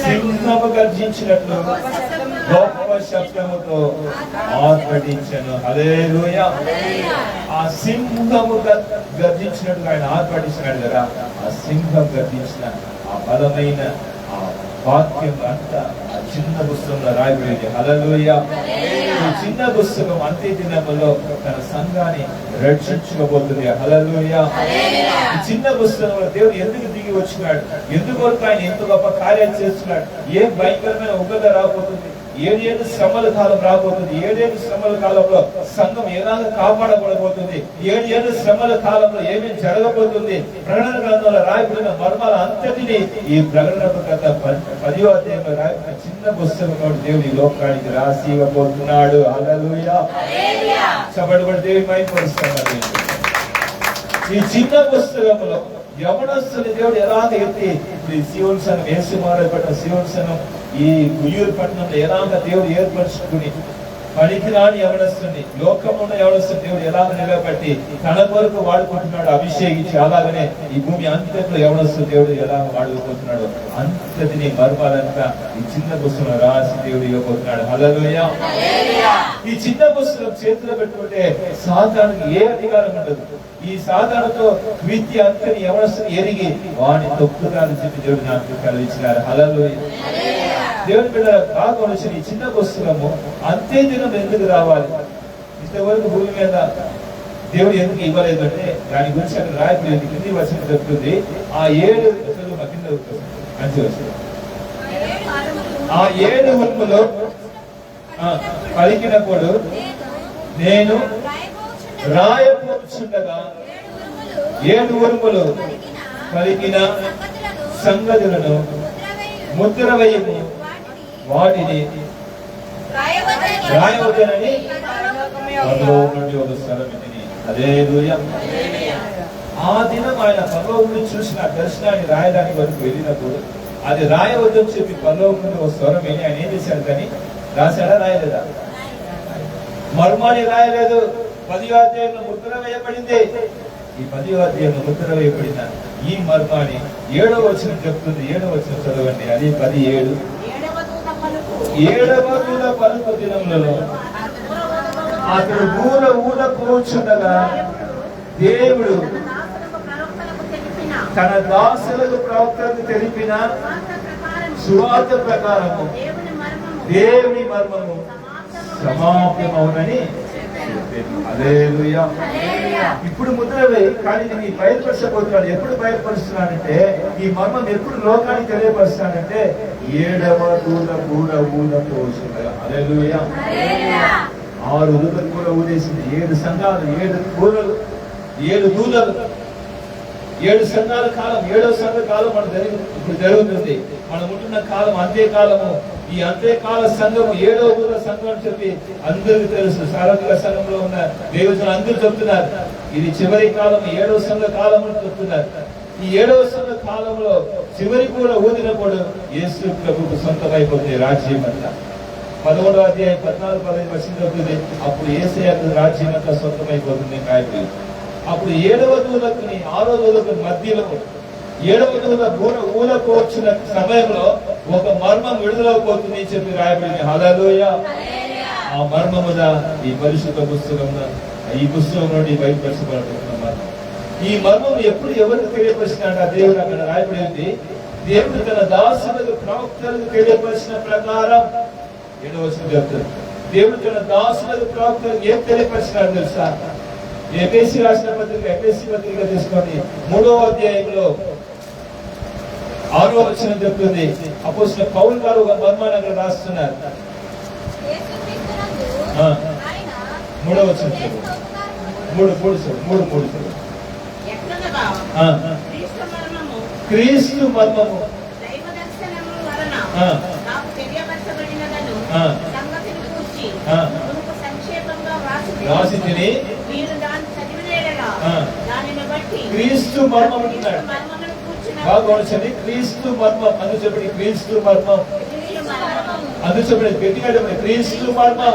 Speaker 1: సింహము గర్జించినట్లు గొప్ప శబ్దముతో ఆర్భటించను. హల్లెలూయా. ఆ సింహము గర్జించినట్టు ఆయన ఆర్భటించినాడు కదా, ఆ సింహం గర్జించిన ఆ బలమైన ఆ వాక్యం అంతా ఆ చిన్న పుస్తకంలో రాయబడింది. హల్లెలూయా. చిన్న పుస్తకం అంత్య దినములో తన సంఘాన్ని రక్షించుకోబోతుంది. హల్లెలూయా. ఈ చిన్న పుస్తకంలో దేవుడు ఎందుకు దిగి వచ్చినాడు, ఎందుకు ఆయన ఎంత గొప్ప కార్యాలు చేస్తున్నాడు, ఏ భయంకరమైన ఉగ్రత రాబోతుంది, 7 శ్రమల కాలం రాబోతుంది, 7 శ్రమల కాలంలో సంఘం ఎలాగ కాపాడబడబోతుంది, 7 శ్రమల కాలంలో ఏమేమి జరగబోతుంది, ప్రకటన గ్రంథంలో రాయబడిన మర్మాల అంతటిని ఈ ప్రకటన గ్రంథం 10వ అధ్యాయంలో రాయబడిన చిన్న పుస్తకంలో దేవుడు ఈ లోకానికి రాసి ఇవ్వబోతున్నాడు. హల్లెలూయా. చప్పట్లు కొట్టి దేవుని మహిమపరుస్తున్నాడు. ఈ చిన్న పుస్తకంలో యవనస్తుని దేవుడు ఎలాగ ఎత్తి సీయోను సంఘం, యేసు మహారాజు పట్టిన సీయోను సంఘం ఈ గుయ్యూరు పట్టణంలో ఎలాగ దేవుడు ఏర్పరచుకుని పనికిరాని యవనస్తుని, లోకంలో యవనస్తుని దేవుడు ఎలాగ నిలబెట్టి తన కొరకు వాడుకుంటున్నాడు, అభిషేకించి అలాగనే ఈ భూమి అంతట్లో యవనస్తు దేవుడు ఎలాగ వాడుకోబోతున్నాడు అంతటిని మర్మాలంతా ఈ చిన్న పుస్తకంలో రాసి దేవుడు ఇవ్వబోతున్నాడు. హల్లెలూయా. ఈ చిన్న పుస్తకం చేతిలో పెట్టుకుంటే సాతానుకి ఏ అధికారం ఉండదు. ఈ సాతానుతో విద్య అంతని యవనస్తుని ఎరిగి వాడిని తొక్కుతాను చెప్పి దేవుడు నాకు కలిగించినారు. హల్లెలూయా. దేవుని బిడ్డ బాగా వచ్చిన ఈ చిన్న పుస్తకము అంత్య దినం ఎందుకు రావాలి, ఇంతవరకు భూమి మీద దేవుడు ఎందుకు ఇవ్వలేదు అంటే దాని గురించి అక్కడ రాయలేదు. కింది వచనం చెప్తుంది, ఆ 7 కింద మంచి వస్తుంది, ఆ 7 ఉరుములు పలికినప్పుడు నేను రాయబోచుండగా 7 ఉరుములు పలికిన సంగతులను ముద్ర వేయము, వాటిని రాయవద్దనని పరలోకం నుండి ఒక స్వరం విని. హల్లెలూయా. ఆ దినం ఆయన పరలోకం నుండి చూసిన దర్శనాన్ని రాయడానికి వరకు వెళ్ళినప్పుడు అది రాయవద్దని చెప్పి పరలోకంలో ఒక స్వరం విని ఆయన ఏం చేశాడు? కానీ రాశాడా? రాయలేదా? మర్మాన్ని రాయలేదు. 10వ అధ్యాయంలో ముద్ర వేయబడింది. ఈ 10వ అధ్యాయంలో ముద్ర వేయబడిన ఈ మర్మాన్ని 7వ వచనం చెప్తుంది. 7వ వచనం చదవండి. అది 17. 7వ దూత పలుకు దినములలో అతడు ఊర ఊర కూర్చుండగా దేవుడు తన దాసులకు ప్రవక్తలకు తెలిపిన సువార్త ప్రకారము దేవుని మర్మము సమాప్తమవునని హల్లెలూయా. ఇప్పుడు ముద్ర వేయి, కానీ నేను బయలుపరచబోతున్నాను. ఎప్పుడు బయలుపరుస్తున్నానంటే, ఈ మర్మం ఎప్పుడు లోకానికి తెలియపరుస్తానంటే 7వ దూత కూడా ఊదపోతుండగా. హల్లెలూయా. 6 దూతలు కూడా ఊదేసింది. 7 సంఘాలు, 7 కూరలు, 7 దూతలు, 7 సంఘాల కాలం. 7వ సంఘ కాలం ఇప్పుడు జరుగుతుంది. మనం ఉంటున్న కాలం అంత్యకాలము. ఈ అంత్యకాల సంఘము 7వ దూత సంఘం అని చెప్పి అందరికీ తెలుసు. సార్వత్రిక సంఘంలో ఉన్న దేవతలు అందరూ చెప్తున్నారు ఇది చివరి కాలం, 7వ సంఘ కాలం అని చెప్తున్నారు. ఈ 7వ సంఘ కాలంలో చివరి కూడా ఊదినప్పుడు యేసు ప్రభువుకు సొంతమైపోతుంది రాజ్యం అంతా. 11వ అధ్యాయం 14-15 వచనం చెప్తుంది. అప్పుడు యేసయ్యకు రాజ్యం అంతా సొంతమైపోతుంది కాయకులు. అప్పుడు 7వ దూతకుని 6వ దూతకు మధ్యలో 7వ దూత ఊలకోర్చిన సమయంలో ఒక మర్మం విడుదలవుతుంది అని చెప్పి రాయబడింది. హల్లెలూయా. ఆ మర్మమున ఈ పరిశుద్ధ పుస్తకంలో ఈ పుస్తకం నుండి బయటపరచబడుతున్న మర్మం. ఈ మర్మం ఎప్పుడు ఎవరికి తెలియపరిచినాడు? ఆ దేవుడు అక్కడ రాయబడింది. దేవుడు తన దాసులకు ప్రవక్తలకు తెలియపరిచిన ప్రకారం 7వ వచనం చెప్తాడు. దేవుడు తన దాసులకు ప్రవక్తలకు ఏం తెలియపరిచినాడు తెలుసా? ఎఫెసీ రాసిన పత్రిక, ఎఫెసీ పత్రిక తీసుకోండి. 3వ అధ్యాయంలో 6వ వచనం చెప్తుంది. అపోస్తలుడైన పౌలు గారు ఒక మర్మాన్ని అక్కడ రాస్తున్నారు. 3వ వచనం క్రీస్తు మర్మము రాసి తిని క్రీస్తు మర్మం అంటున్నాడు. బాగా క్రీస్తు మర్మం అందు చెప్పండి. క్రీస్తు మర్మం అందు చెప్పండి. గట్టిగా చెప్పండి. క్రీస్తు మర్మం.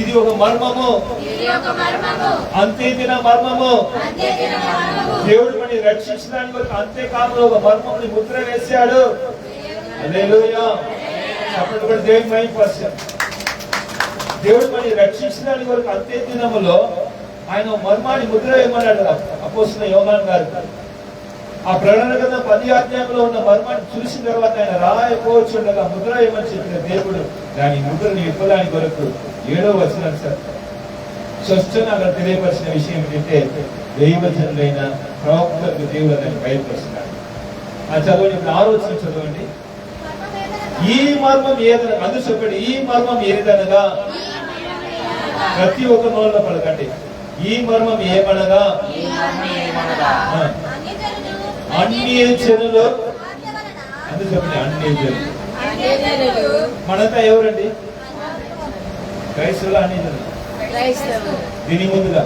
Speaker 1: ఇది ఒక మర్మము, అంత్యదిన మర్మము. దేవుడు మనని రక్షించడానికి ఒక అంత్యకాలంలో ఒక మర్మముని ముద్ర వేశాడు. హల్లెలూయా. అప్పుడు కూడా దేవుని మహిమపరచాలి. దేవుడు మనని రక్షించడానికి వరకు అంత్యదినములో ఆయన మర్మాన్ని ముద్ర వేయమన్నాడు అపోస్తలుడైన యోహాను గారు. ఆ ప్రకటన గ్రంథం 10వ అధ్యాయంలో ఉన్న మర్మాన్ని చూసిన తర్వాత ఆయన రాయపోవచ్చుండగా ముద్ర వేయమని చెప్పిన దేవుడు దాని ముద్రని విప్పడానికి వరకు 7వ వచనం స్పష్టంగా అక్కడ తెలియపరిచిన విషయం ఏంటంటే దైవజనులైన ప్రవక్తలకు దేవుడు దాన్ని బయలుపరుస్తున్నాడు. ఆ చదవండి. ఇప్పుడు 6వ వచనం చదవండి. ఈ మర్మం ఏదనగా అందు చెప్పండి. ఈ మర్మం ఏదనగా ప్రతి ఒక్క నోళ్ళలో పలకండి. ఈ మర్మం ఏమనగా అన్య జనులు అందు చెప్పండి. అన్య జనులు మనంతా ఎవరండి? క్రైస్తవులు. అన్య జనులు దీని ముందుగా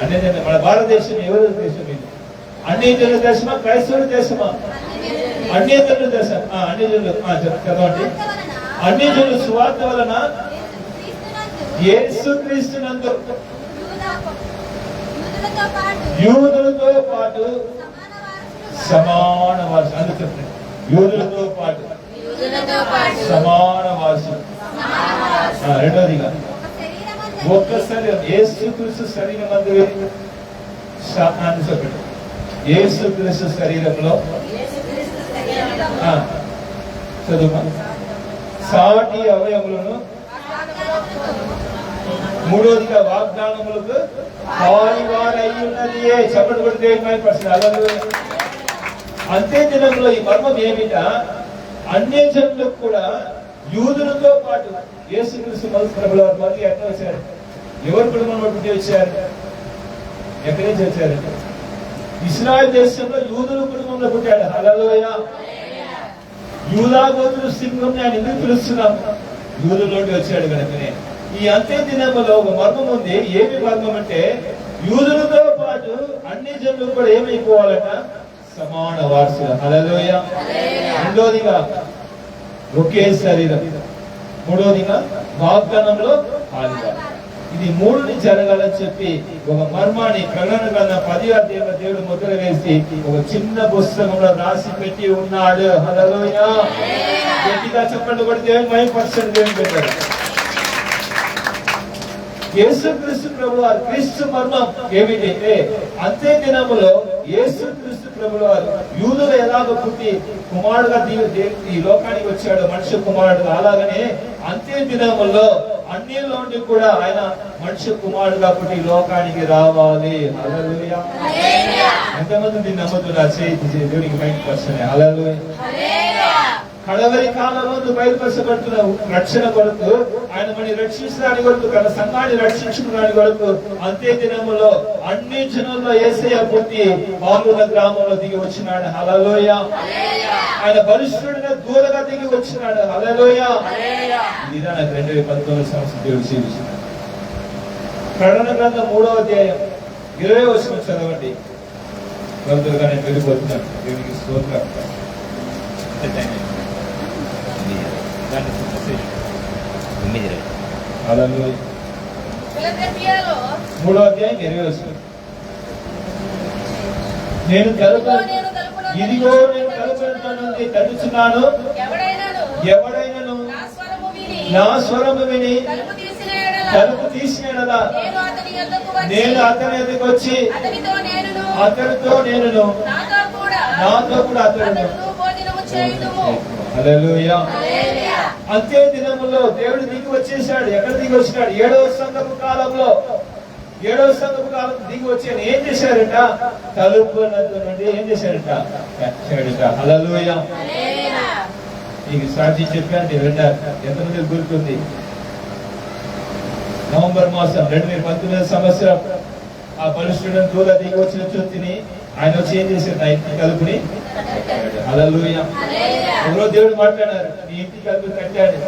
Speaker 1: అన్య జనులు. మన భారతదేశం ఎవరి దేశం? ఇది అన్య జనుల దేశమా క్రైస్తవుల దేశమా? అన్య జనుల దేశం. అన్య జనులు చదవండి. అన్య జనుల సువార్త వలన యేసుక్రీస్తునందు యూదులతో పాటు సమాన వారసు. అందుకే యూదులతో పాటు సమాన వారసు. రెండోదిగా ఒక్కసారి యేసుక్రీస్తు శరీరం అందు చెప్పండి. యేసుక్రీస్తు శరీరంలో చదువు సాటి అవయములను మూడోదిగా వాగ్దానములకు పాలివారయ్యున్నది. చెప్పండి కూడా దేవుని పర్సన్. అంతే దినంలో ఈ మర్మం ఏమిట? అన్య జనులకు కూడా యూదులతో పాటు యేసుక్రీస్తు ప్రభుల వారు ఎట్లా వచ్చారు? ఎవరు కుటుంబం పుట్టి వచ్చారు? ఎక్కడి నుంచి వచ్చారు? ఇశ్రాయేల్ దేశంలో యూదుల కుటుంబంలో పుట్టాడు. హల్లెలూయా. యూదా గోత్ర సింహం ఆయన ఎందుకు పిలుస్తున్నాం? యూదులోకి వచ్చాడు కనుకనే. ఈ అంత్య దినంలో ఒక మర్మం ఉంది. ఏమి మర్మం అంటే యూదులతో పాటు అన్ని జనులు కూడా ఏమైపోవాలట? సమాన వారసులు. హల్లెలూయా. రెండోదిగా ఒకే శరీరం. మూడోదిగా వాగ్దానంలో పాలుగా. ఇది మూడుని జరగాలని చెప్పి ఒక మర్మాన్ని ప్రకటన గ్రంథం 10వ అధ్యాయంలో దేవుడు ముద్ర వేసి ఒక చిన్న పుస్తకంలో రాసి పెట్టి ఉన్నాడు. హల్లెలూయా. గట్టిగా చెప్పండి కూడా దేవుని మహిమపరచండి. దేవుని పెట్టారు. యేసుక్రీస్తు ప్రభువారు క్రీస్తు మర్మం ఏమిటంటే అంత్య దినములో యేసుక్రీస్తు ప్రభువారు యూదులు ఎలాగ పుట్టి కుమారుడుగా ఈ లోకానికి వచ్చాడు, మనుష్య కుమారుడుగా, అలాగనే అంత్య దినములో అన్నిలో నుండి కూడా ఆయన మనుష్య కుమారుడుగా పుట్టి లోకానికి రావాలి. హల్లెలూయా. ఎంతమంది దీన్ని నమ్ముతున్నారు? దేవునికి బయటపరచండి. హల్లెలూయా. కడవరి కాలంలో బయలుపరచబడుతున్న రక్షణ కొరకు, ఆయన మనని రక్షించడానికి కొరకు, తన సంఘాన్ని రక్షించుకోవడానికి కొరకు అంత్య దినములో అన్ని జనుల్లో యేసయ్య పుట్టి బాలుల గ్రామంలో దిగి వచ్చినాడు. హల్లెలూయా. ఆయన బలిష్ఠుడిగా దూరగా దిగి వచ్చినాడు. హల్లెలూయా. ఇది నాకు 2019 సంవత్సరం దేవుడు జీవించినాడు. ప్రకటన గ్రంథం 3వ అధ్యాయం 20వ వచనం చదవండి. త్వరగా నేను వెళ్ళిపోతున్నాను. దేవునికి స్తోత్రం. మూడో అధ్యాయం 20వ వచనం. నేను ఇదిగో నేను తలుపునందు తడుచున్నాను, ఎవడైనను నా స్వరము విని తలుపు తీసిన యెడల నేను అతని ఎదుగు వచ్చి అతనితో నేనును నాతో కూడా అతడును. హల్లెలూయా. అంత్య దినములో దేవుడు దిగి వచ్చేసాడు. ఎక్కడ దిగి వచ్చినాడు? 7వ సంఘపు కాలంలో దిగి వచ్చాను. ఏం చేశారంట? తలుపు నుండి ఏం చేశారంట? కట్టాడట. హల్లెలూయా. నీకు సాక్షి చెప్పాను, విన్నారు. ఎంతమంది గుర్తుంది? నవంబర్ మాసం 2019 సంవత్సరం ఆ బలిష్ఠుడు దూర దిగి వచ్చిన చుట్టిని ఆయన వచ్చి ఏం చేశారు? నా ఇంటి తలుపుని కట్టాడు. హల్లెలూయా. ఎవరో దేవుడు మాట్లాడారు, నీ ఇంటి తలుపు కట్టాడు,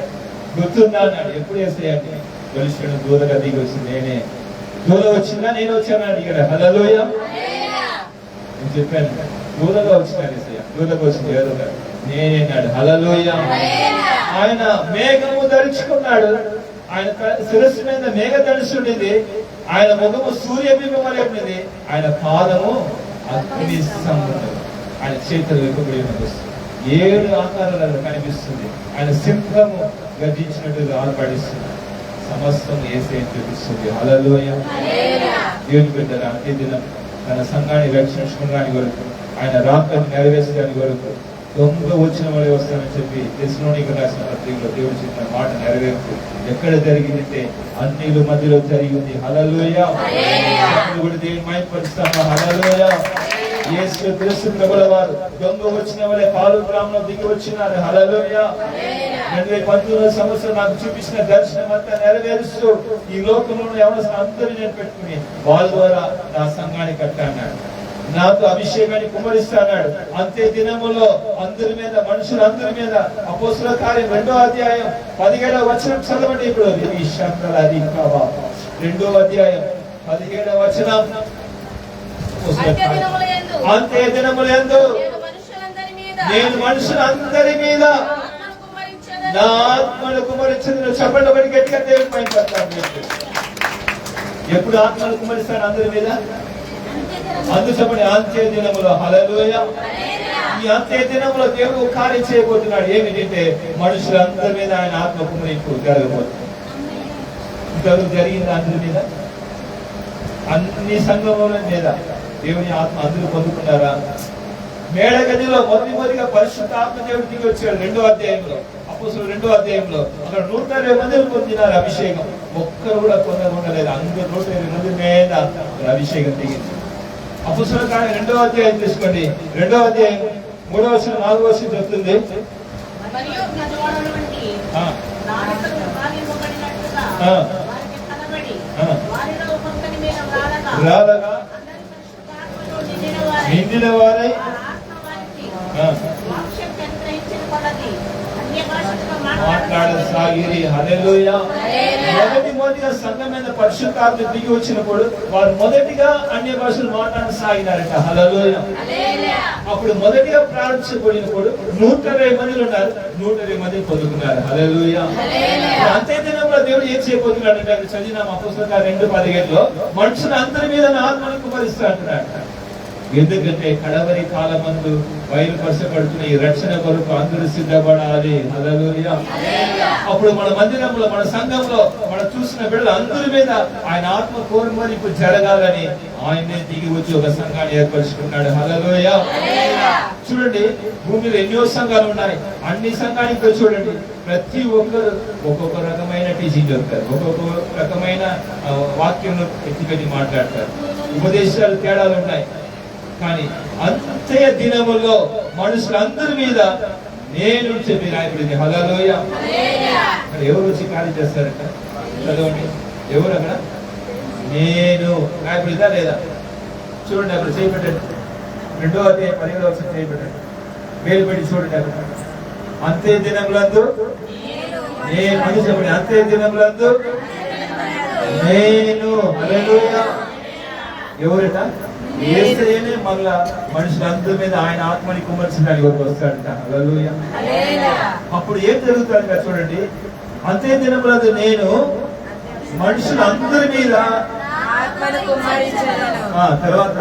Speaker 1: గుర్తుందా అన్నాడు. ఎప్పుడు వేస్తాయంటే బలిష్ఠుడు దూరగా దిగి వచ్చింది నేనే. దూర వచ్చిందా నేను వచ్చాను అడిగాడు. హల్లెలూయా. నేను చెప్పాను, దూరగా వచ్చినాడు ఏసయ్య, దూరగా వచ్చింది ఏదో నేనేనాడు. హల్లెలూయా. ఆయన మేఘము ధరించుకున్నాడు. ఆయన శిరస్సు మీద మేఘ ధనుసు ఉండేది. ఆయన ముఖము సూర్యబింబం వలె ఉన్నది. ఆయన పాదము అగ్ని స్తంభం. ఆయన చేతులు వెనుకబడి ఉన్నది. 7 ఆకారాలలో కనిపిస్తుంది. ఆయన సింహము గర్జించినట్టుగా ఆర్పడిస్తుంది. సమస్తం యేసయ్యను చూపిస్తుంది. హల్లెలూయా. దేవుని బిడ్డల అంత్య దినం తన సంఘాన్ని రక్షించుకోవడానికి వరకు, ఆయన రాకను నెరవేర్చడానికి వరకు దొంగ వచ్చిన వాళ్ళే వస్తానని చెప్పి తెస్సలోనికీయులకు రాసిన పత్రికలో దేవుడు చెప్పిన మాట నెరవేర్పు ఎక్కడ జరిగిందంటే అన్నిల మధ్యలో జరిగింది. హల్లెలూయా. కూడా దేవుని మహిమపరుస్తాము. హల్లెలూయా. యేసుక్రీస్తు ప్రభుల వారు దొంగ వచ్చిన వాళ్ళే పాలు గ్రామంలో దిగి వచ్చినారు. హల్లెలూయా. 2019 సంవత్సరం నాకు చూపించిన దర్శనం అంతా నెరవేరుస్తూ ఈ లోకంలో ఎవరైనా అందరినీ నేను పెట్టుకుని వాళ్ళ ద్వారా నా సంఘాన్ని కట్టాడు. నాతో అభిషేకాన్ని కుమ్మరిస్తాడు. అంత్య దినములో అందరి మీద, మనుషులందరి మీద. అపోస్తలుల కార్యం 2వ అధ్యాయం 17వ వచనం చదవండి. ఇప్పుడు 2వ అధ్యాయం 17వ వచనం. అంత్య దినములందు నేను మనుషులందరి మీద నా ఆత్మను కుమ్మరించదు. చెప్పండి బట్టి గట్టిగా దేవుని మహిమపరుస్తాను. ఎప్పుడు ఆత్మను కుమ్మరిస్తాడు అందరి మీద? అందు చెప్పండి, అంత్య దినములో. హల్లెలూయా. ఈ అంత్య దినములో దేవుడు కార్యం చేయబోతున్నాడు. ఏమిటంటే మనుషులందరి మీద ఆయన ఆత్మ కుమ్మరింపు జరగబోతుంది. ఇంతవరకు జరిగింది అందరి మీద, అన్ని సంఘముల మీద దేవుని ఆత్మ అందరూ పొందుకున్నారా? మేడగదిలో మొదటిగా పరిశుద్ధ ఆత్మ దేవుడు దిగి వచ్చాడు. 2వ అధ్యాయంలో, అపోస్తలుల 2వ అధ్యాయంలో అక్కడ 120 మందిని పొందినారు అభిషేకం. ఒక్కరు కూడా పొందలేదు. అందరూ 120 మంది మీద అభిషేకం దిగింది. అపోస్తలుల కార్యం 2వ అధ్యాయం తీసుకోండి. 2వ అధ్యాయం 3వ వచనం 4వ వచనం చెప్తుంది. రాలగా నిండిన వారై మాట్లాడే సాగిరి. హల్లెలూయా. మొదటిగా సంఘం మీద పరిశుద్ధాత్మ దిగి వచ్చినప్పుడు వారు మొదటిగా అన్య భాషలు మాట్లాడసాగినారట. హల్లెలూయా. అప్పుడు మొదటిగా ప్రారంభించబడినప్పుడు 120 మందిలో ఉన్నారు, 120 మంది పొందుకున్నారు. హల్లెలూయా. అంతే దినంలో దేవుడు ఏం చేయబోతున్నాడంటే చదివిన అపోస్తలుల 2:17 మనుషులు అందరి మీద ఆత్మను కుమరిస్తా అంటున్నాడు. ఎందుకంటే కడవరి కాలమందు బయలుపరచబడుతున్న ఈ రక్షణ కొరకు అందరూ సిద్ధపడాలి. హల్లెలూయా. అప్పుడు మన మందిరంలో, మన సంఘంలో మనం చూసిన బిడ్డలు అందరి మీద ఆయన ఆత్మ కోరుమరింపు జరగాలని ఆయనే దిగి వచ్చి ఒక సంఘాన్ని ఏర్పరచుకున్నాడు. హల్లెలూయా. చూడండి, భూమిలో ఎన్నో సంఘాలు ఉన్నాయి. అన్ని సంఘానికి చూడండి, ప్రతి ఒక్కరు ఒక్కొక్క రకమైన టీచింగ్ చెప్తారు, ఒక్కొక్క రకమైన వాక్యం ఎత్తిపెట్టి మాట్లాడతారు. ఉపదేశాలు తేడాలు ఉన్నాయి. కానీ అంతే దినములో మనుషులందరి మీద నేను చెప్పి రాయబడింది. హల్లెలూయా. ఎవరు వచ్చి కార్యం చేస్తారట? చదవండి, ఎవరు అక్కడ? నేను రాయబడిందా లేదా? చూడండి, అక్కడ చేయబెట్టండి. 2వ అధ్యాయం 15వ వచనం చేయబెట్టండి. వేలు పెట్టి చూడండి. అక్కడ అంతే దినములందు నేను అని చెప్పండి. అంతే దినములందు నేను. హల్లెలూయా. ఎవరట? యేసయ్యనే మళ్ళా మనుషులందరి మీద ఆయన ఆత్మని కుమర్చడానికి వస్తాడంట. హల్లెలూయా. అప్పుడు ఏం జరుగుతుంది చూడండి. అంతే దినములందు నేను మనుషులందరి మీద తర్వాత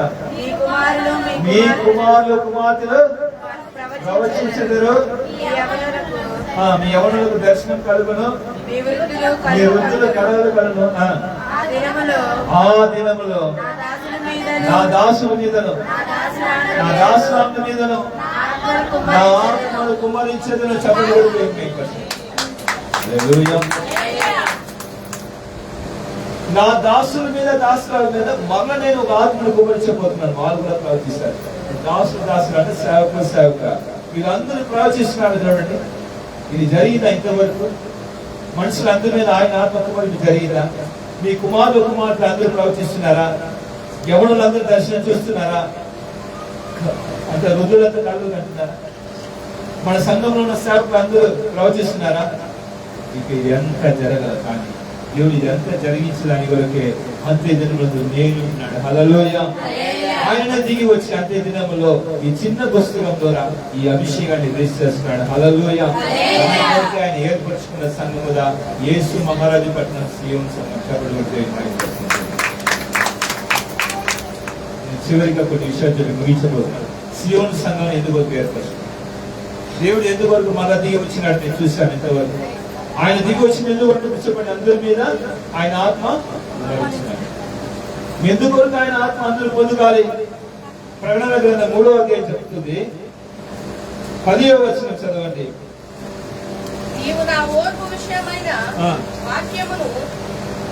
Speaker 1: మీ కుమారులు కుమార్తెలు ప్రవచించెదరు, మీ యవ్వనులకు దర్శనం కలుగును, మీ వృద్ధుల కలలు కలుగును. ఆ దినములో నా దాసుల మీదను నా దాసుల మీదను నా ఆత్మను కుమ్మరించేదను. చెప్పబడి నా దాసుల మీద, దాసుల మీద మరల నేను ఒక ఆత్మను కుమ్మరించబోతున్నాను. వాళ్ళు కూడా ప్రవచిస్తారు. దాసులు అంటే సేవక వీళ్ళందరూ ప్రవచిస్తున్నారు. చూడండి, ఇది జరిగిందా ఇంతవరకు? మనుషులందరి మీద ఆయన ఆత్మ కుమ్మరింపు జరిగిందా? మీ కుమారులు కుమార్తెలు అందరూ ప్రవచిస్తున్నారా? యవనులందరూ దర్శనం చూస్తున్నారా? అంటే వృద్ధులంతా కళ్ళు కంటున్నారా? మన సంఘంలో ఉన్న సేవకులు అందరూ ప్రవచిస్తున్నారా? ఇక ఇది ఎంత జరగదు. కానీ దేవుడు ఇదంతా జరిగించడానికి కొరకే అంతే దినములందు నేను ఉన్నాడు. హల్లెలూయా. ఆయన దిగి వచ్చి అంతే దినములో ఈ చిన్న పుస్తకం ద్వారా ఈ అభిషేకాన్ని చేస్తున్నాడు. హల్లెలూయా. ఆయన ఏర్పరచుకున్న సంఘముగా యేసు మహారాజు పట్నం సీయోను సంఘం. చివరిగా కొన్ని విషయాలు ముగించబోతున్నాడు. సీయోను సంఘం ఎందుకు ఏర్పరచుకున్నాడు? దేవుడు ఎందువరకు మళ్ళా దిగి వచ్చినట్టు నేను చూశాను. ఇంతవరకు ఆయన దిగి వచ్చిన ఎందుకు చెప్పండి, అందరి మీద ఆయన ఆత్మ వచ్చినాడు. ఎందుకొరకు ఆయన ఆత్మ అందరూ పొందుకోవాలి? ప్రకటన గ్రంథం 3వ అధ్యాయం చెప్తుంది. 10వ వచనం చదవండి.
Speaker 2: నీవు నా ఓర్పు విషయమైన వాక్యమును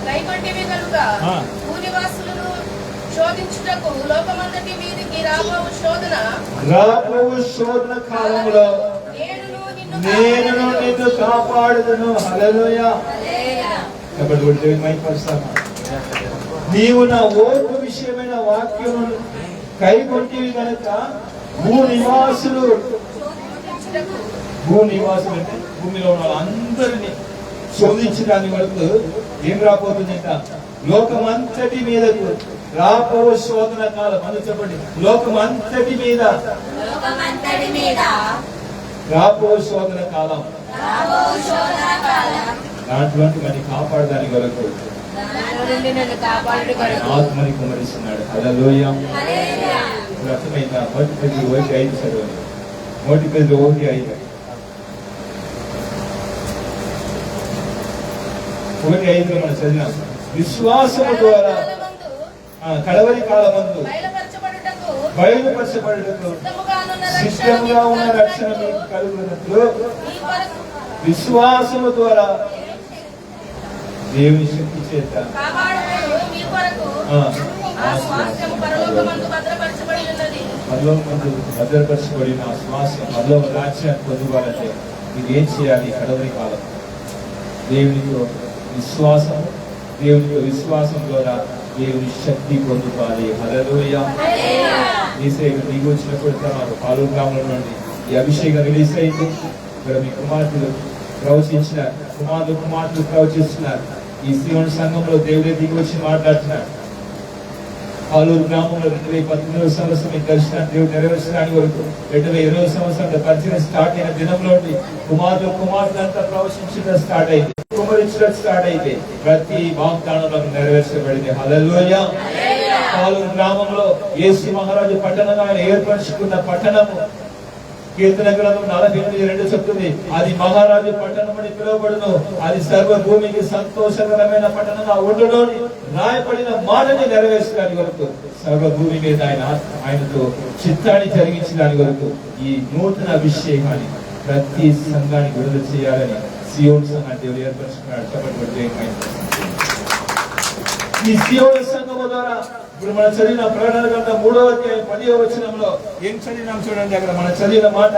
Speaker 2: కైకొంటివి కనుక భూనివాసులను శోధించుటకు లోకమంతటి మీదికి రాబోవు శోధన కాలములో నేను నిన్ను కాపాడుదును. హల్లెలూయా.
Speaker 1: నీవు నా ఓర్పు విషయమైన వాక్యమును కైకొంటివి కనుక భూనివాసులు అంటే భూమిలో ఉన్న వాళ్ళందరినీ శోధించడానికి వరకు ఏం రాబోతుందంట? లోకమంతటి మీదకు రాబో శోధన కాలం. అని చెప్పండి, లోకమంతటి మీద రాబో శోధన కాలం. దాంట్లో మరి కాపాడడానికి వరకు ఆత్మని కుమరిస్తున్నాడు. హల్లెలూయా. అర్థమైందా? 1:5 చదవండి. 1:5 మనం చదివినాం. విశ్వాసము ద్వారా కడవరి కాలమందు బయలుపరచబడుటకు సిద్ధంగా ఉన్న రక్షణ మీకు కలుగునట్లు విశ్వాసము ద్వారా దేవుని శక్తి చేత భద్రపరచబడిన శ్వాసం మరో రాజ్యాన్ని పొందుకోవాలంటే మీరు ఏం చేయాలి? కడవరి కాలం దేవునితో విశ్వాసం ద్వారా దేవుని శక్తి పొందుకోవాలి. హల్లెలూయా. యేసయ్య దిగి వచ్చినప్పుడు తర్వాత పాలు గ్రామంలో నుండి ఈ అభిషేకం రిలీజ్ అయింది. ఇక్కడ మీ కుమార్తెలు ప్రవచించినారు, కుమార్తెలు ప్రవచిస్తున్నారు. ఈ సియోను సంఘంలో దేవుడే దిగి వచ్చి మాట్లాడుతున్నారు. ఆలూరు గ్రామంలో 2019 సంవత్సరం ఈ దర్శనాన్ని దేవుడు నెరవేర్చడానికి వరకు 2020 సంవత్సరంలో పరిచయం స్టార్ట్ అయిన దినంలోని కుమార్తెలంతా ప్రవచించడం స్టార్ట్ అయింది, కుమరించడం స్టార్ట్ అయితే ప్రతి వాగ్దానంలో నెరవేర్చబడింది. హల్లెలూయా. ఆలూరు గ్రామంలో యేసు మహారాజు పట్టణంగా ఆయన ఏర్పరచుకున్న పట్టణము కీర్తన గ్రంథం 48:2 చెప్తుంది, అది మహారాజు పట్టణం అని పిలువబడును, అది సర్వ భూమికి సంతోషకరమైన పట్టణంగా ఉండునని రాయబడిన మాటని నెరవేర్చడానికి వరకు సర్వ భూమి మీద ఆయనతో చిత్తాన్ని జరిగించడానికి వరకు ఈ నూతన అభిషేకాన్ని ప్రతి సంఘానికి విడుదల చేయాలని సియోను సంఘాన్ని దేవుడు ఏర్పరచుకున్నాడు. చెప్పబడి ఈ సియోను సంఘము ద్వారా ఇప్పుడు మనం చదివిన ప్రకటన గ్రంథం 3:10 వచనంలో ఏం చదివినాం చూడండి. అక్కడ మనం చదివిన మాట,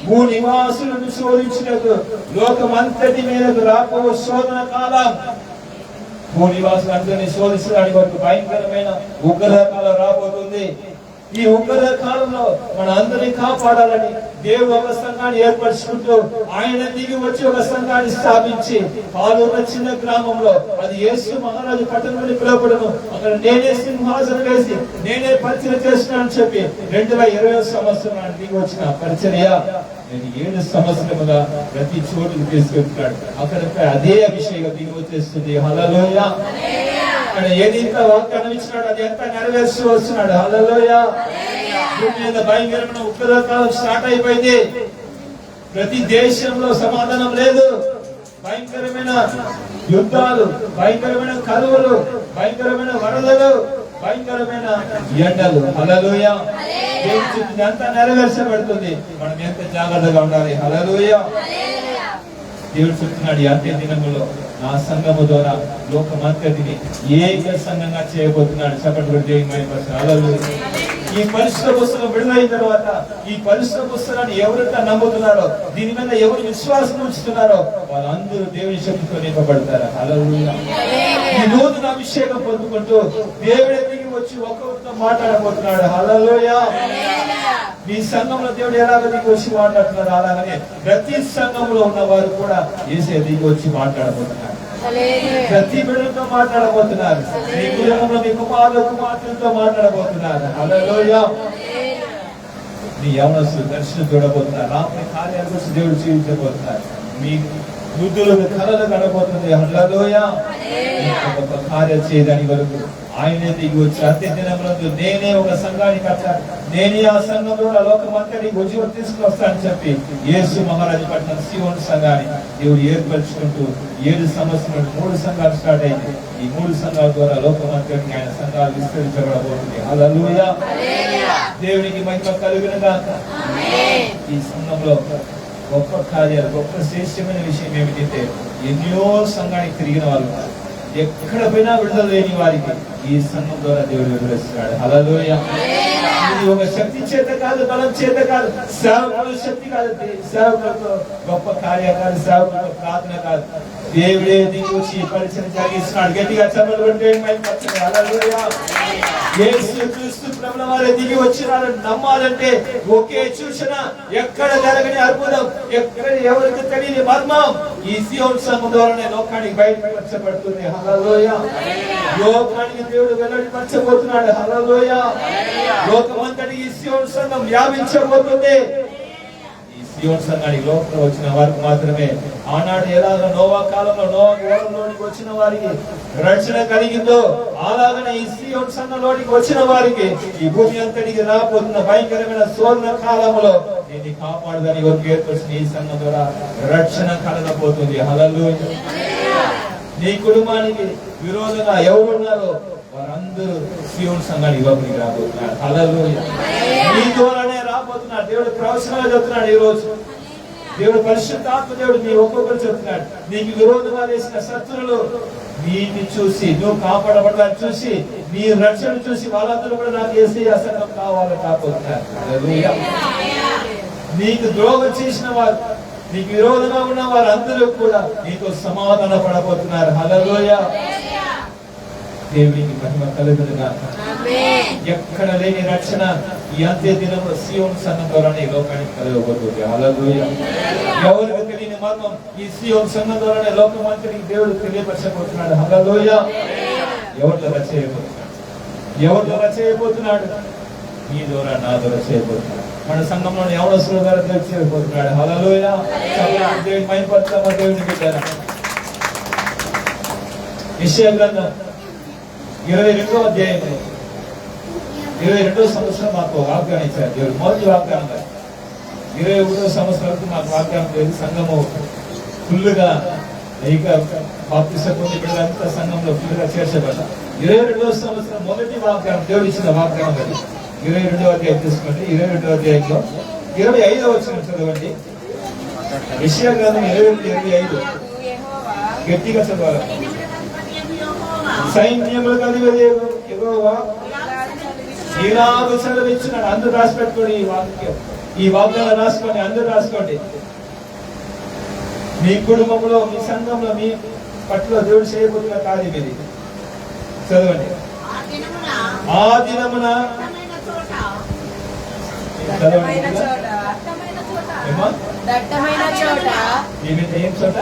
Speaker 1: భూ నివాసులను శోధించినట్టు లోకమంతటి మీదకు రాబో శోధన కాలం. భూ నివాసులు అందరినీ శోధించడానికి వరకు భయంకరమైన ఉగ్రత కాలం రాబోతుంది. ఈ ఉగ్రత కాలంలో మన అందరినీ కాపాడాలని దేవుడు ఒక సంఘాన్ని ఏర్పరచుకుంటూ ఆయన దిగి వచ్చి ఒక సంఘాన్ని స్థాపించి పాలూరు చిన్న గ్రామంలో, అది యేసు మహారాజు పట్టణంలో పిలువబడను, అక్కడ నేనే సింహాసనం వేసి నేనే పరిచయం చేస్తున్నానని చెప్పి 2020 సంవత్సరం దిగి వచ్చిన పరిచర్య నేను 7 సంవత్సరముగా ప్రతి చోటుకు తీసుకెళ్తున్నాడు. అక్కడ అదే అభిషేకం దిగి వచ్చేస్తుంది. హల్లెలూయా. ఆయన ఏదైతే వాగ్దానం ఇచ్చినాడు అది ఎంత నెరవేర్చి వస్తున్నాడు. హల్లెలూయా. భూమి మీద భయంకరమైన ఉగ్రత కాలం స్టార్ట్ అయిపోయింది. ప్రతి దేశంలో సమాధానం లేదు. భయంకరమైన యుద్ధాలు, భయంకరమైన కరువులు, భయంకరమైన వరదలు, భయంకరమైన ఎండలు. హల్లెలూయా. అంతా నెరవేర్చబడుతుంది. మనం ఎంత జాగ్రత్తగా ఉండాలి. హల్లెలూయా. దేవుడు చెప్తున్నాడు, ఈ అంత్య దినములో నా సంఘము ద్వారా లోకమంతటిని ఏక సంఘంగా చేయబోతున్నాడు. చెప్పండి. ఈ పరిశుద్ధ పుస్తకం విడుదలైన తర్వాత ఈ పరిశుద్ధ పుస్తకాన్ని ఎవరైతే నమ్ముతున్నారో, దీని మీద ఎవరు విశ్వాసం ఉంచుతున్నారో వాళ్ళందరూ దేవుని శక్తితో నింపబడతారు. హల్లెలూయా. ఈ నూతన అభిషేకం పొందుకుంటూ దేవుడి దిగి వచ్చి ఒక్కొక్కరితో మాట్లాడబోతున్నాడు. హల్లెలూయా. మీ సంఘంలో దేవుడు ఎలాగ దిగి వచ్చి మాట్లాడుతున్నారు, అలాగనే ప్రతి సంఘంలో ఉన్న వారు కూడా యేసయ్య దిగి వచ్చి మాట్లాడబోతున్నారు. ప్రతి బిడ్డలతో మాట్లాడబోతున్నారు. మీ కుటుంబంలో మీ కుమార్తెలతో మాట్లాడబోతున్నారు. హల్లెలూయా. మీ యవనస్తులు దర్శనం చూడబోతున్నారు. రాత్రి కార్యాల కోసం దేవుడు జీవించబోతున్నారు. మీ వృద్ధులు కళలు కనబోతుంది. హల్లెలూయా. ఒక కార్యం చేయడానికి వరకు ఆయనే దిగి వచ్చి అంత్య దినములందు నేనే ఒక సంఘాన్ని కట్టాను, నేనే ఆ సంఘంలో లోకమంతటికి ఉజ్జీవం తీసుకుని వస్తానని చెప్పి యేసు మహారాజు పట్టిన సియోను సంఘాన్ని దేవుడు ఏర్పరచుకుంటూ 7 సంవత్సరాలు 3 సంఘాలు స్టార్ట్ అయింది. ఈ 3 సంఘాల ద్వారా లోకమంతటికి ఆయన సంఘాలు విస్తరించబడబోతుంది. హల్లెలూయా. దేవునికి మహిమ కలుగును గాక. ఈ సంఘంలో గొప్ప కార్యాలు, గొప్ప శ్రేష్టమైన విషయం ఏమిటంటే ఎన్నో సంఘానికి తిరిగిన వాళ్ళు, ఎక్కడ పోయినా విడుదల లేని వారికి ఈ సంఘం ద్వారా దేవుడు విడుదలిస్తున్నాడు. హల్లెలూయా. ఇది ఒక శక్తి చేత కాదు, బలం చేత కాదు, సేవకుల శక్తి కాదు, సేవకులతో గొప్ప కార్యం కాదు, సేవకులతో ప్రార్థన కాదు, దేవుడే దిగి వచ్చి పరిచయం జరిగిస్తున్నాడు. గట్టిగా చప్పట్లు కొట్టి హల్లెలూయా. యేసు క్రీస్తు ప్రభువుల వారే దిగి వచ్చినారని నమ్మాలంటే ఒకే సూచన, ఎక్కడ జరగని అద్భుతం, ఎక్కడ ఎవరికి తెలియని మర్మం ఈ సియోను సంఘం ద్వారానే లోకానికి బయటపరచబడుతుంది. హల్లెలూయా. లోకానికి దేవుడు వెల్లడిపరచబోతున్నాడు. హల్లెలూయా. లోకమంతటి ఈ సియోను సంఘం వ్యాపించబోతుంది. ఈ సియోను సంఘానికి లోకంలో వచ్చిన వారికి మాత్రమే ఆనాడు ఎలాగ నోవా కాలంలో నోవా ఓడలోనికి వచ్చిన వారికి రక్షణ కలిగిందో అలాగనే ఈ సియోను సంఘంలోనికి వచ్చిన వారికి ఈ భూమి అంతటికి రాబోతున్న భయంకరమైన శోధన కాలంలో దీన్ని కాపాడుదని వరకు ఏర్పరిచిన ఈ సంఘం ద్వారా రక్షణ కలగబోతుంది. హల్లెలూయా. నీ కుటుంబానికి విరోధంగా ఎవరున్నారో వారందరూ సియోను సంఘానికి లోపలికి రాబోతున్నారు. హల్లెలూయా. నీ ద్వారానే రాబోతున్నారు. దేవుడు ప్రవచనాలు చెప్తున్నాడు. ఈ రోజు దేవుడు పరిశుద్ధాత్మ దేవుడు మీ ఒక్కొక్కరు చెప్తున్నాడు. నీకు విరోధంగా వేసిన శత్రువులు నీని చూసి, నువ్వు కాపాడబడాలని చూసి, నీ రక్షణ చూసి వాళ్ళందరూ కూడా నాకు యేసయ్య సంఘం కావాలని రాబోతున్నారు. హల్లెలూయా. నీకు ద్రోహం చేసిన వారు, నీకు విరోధంగా ఉన్న వారందరూ కూడా నీతో సమాధాన పడబోతున్నారు. హల్లెలూయా. దేవునికి మహిమ కలుగును గాక. ఎక్కడ లేని రక్షణ ఈ అంత్య దినంలో సియోను సంఘం ద్వారానే లోకానికి కలగబోతుంది. హల్లెలూయా. ఎవరికి దీని మర్మం ఈ సియోన్ సంఘం ద్వారానే లోకమంతటికి దేవుడు తెలియపరచబోతున్నాడు. హల్లెలూయా. ఎవరి ద్వారా చేయబోతున్నాడు? ఎవరి ద్వారా చేయబోతున్నాడు? నీ ద్వారా, నా ద్వారా చేయబోతున్నాడు. మన సంఘంలో యవనస్తుల ద్వారా దేవుడు చేయబోతున్నాడు. హల్లెలూయా. దేవుని మహిమపరచామా దేవుని బిడ్డలారా. యెషయా గ్రంథం 22వ అధ్యాయం 22వ సంవత్సరం మాకు వాగ్దానం ఇచ్చారు దేవుడు. మొదటి వాగ్దానం 21వ సంవత్సరాలకు మాకు వాగ్దానం లేదు. సంఘము ఫుల్గా ఇంకా బాప్తిసం పొంది పిల్లలంతా సంఘంలో ఫుల్గా చేర్చబడ్డా. 22వ సంవత్సరం మొదటి వాగ్దానం దేవుడు ఇచ్చిన వాగ్దానం అది. 22వ అధ్యాయం తీసుకోండి. 22వ అధ్యాయంలో 25వ వచనం చదవండి. యెషయా గ్రంథం 22:25 గట్టిగా చదవాలి. సైన్యములకు అధిపతి యెహోవా ఇలాగ సెలవిచ్చున్నాడు. అందరూ రాసి పెట్టుకోండి. ఈ వాగ్దానం రాసుకోండి. అందరూ రాసుకోండి. మీ కుటుంబంలో, మీ సంఘంలో, మీ పట్ల దేవుడు చేయబోతున్న కార్యం ఇది. చదవండి. ఆ దినమున ఏం చోట?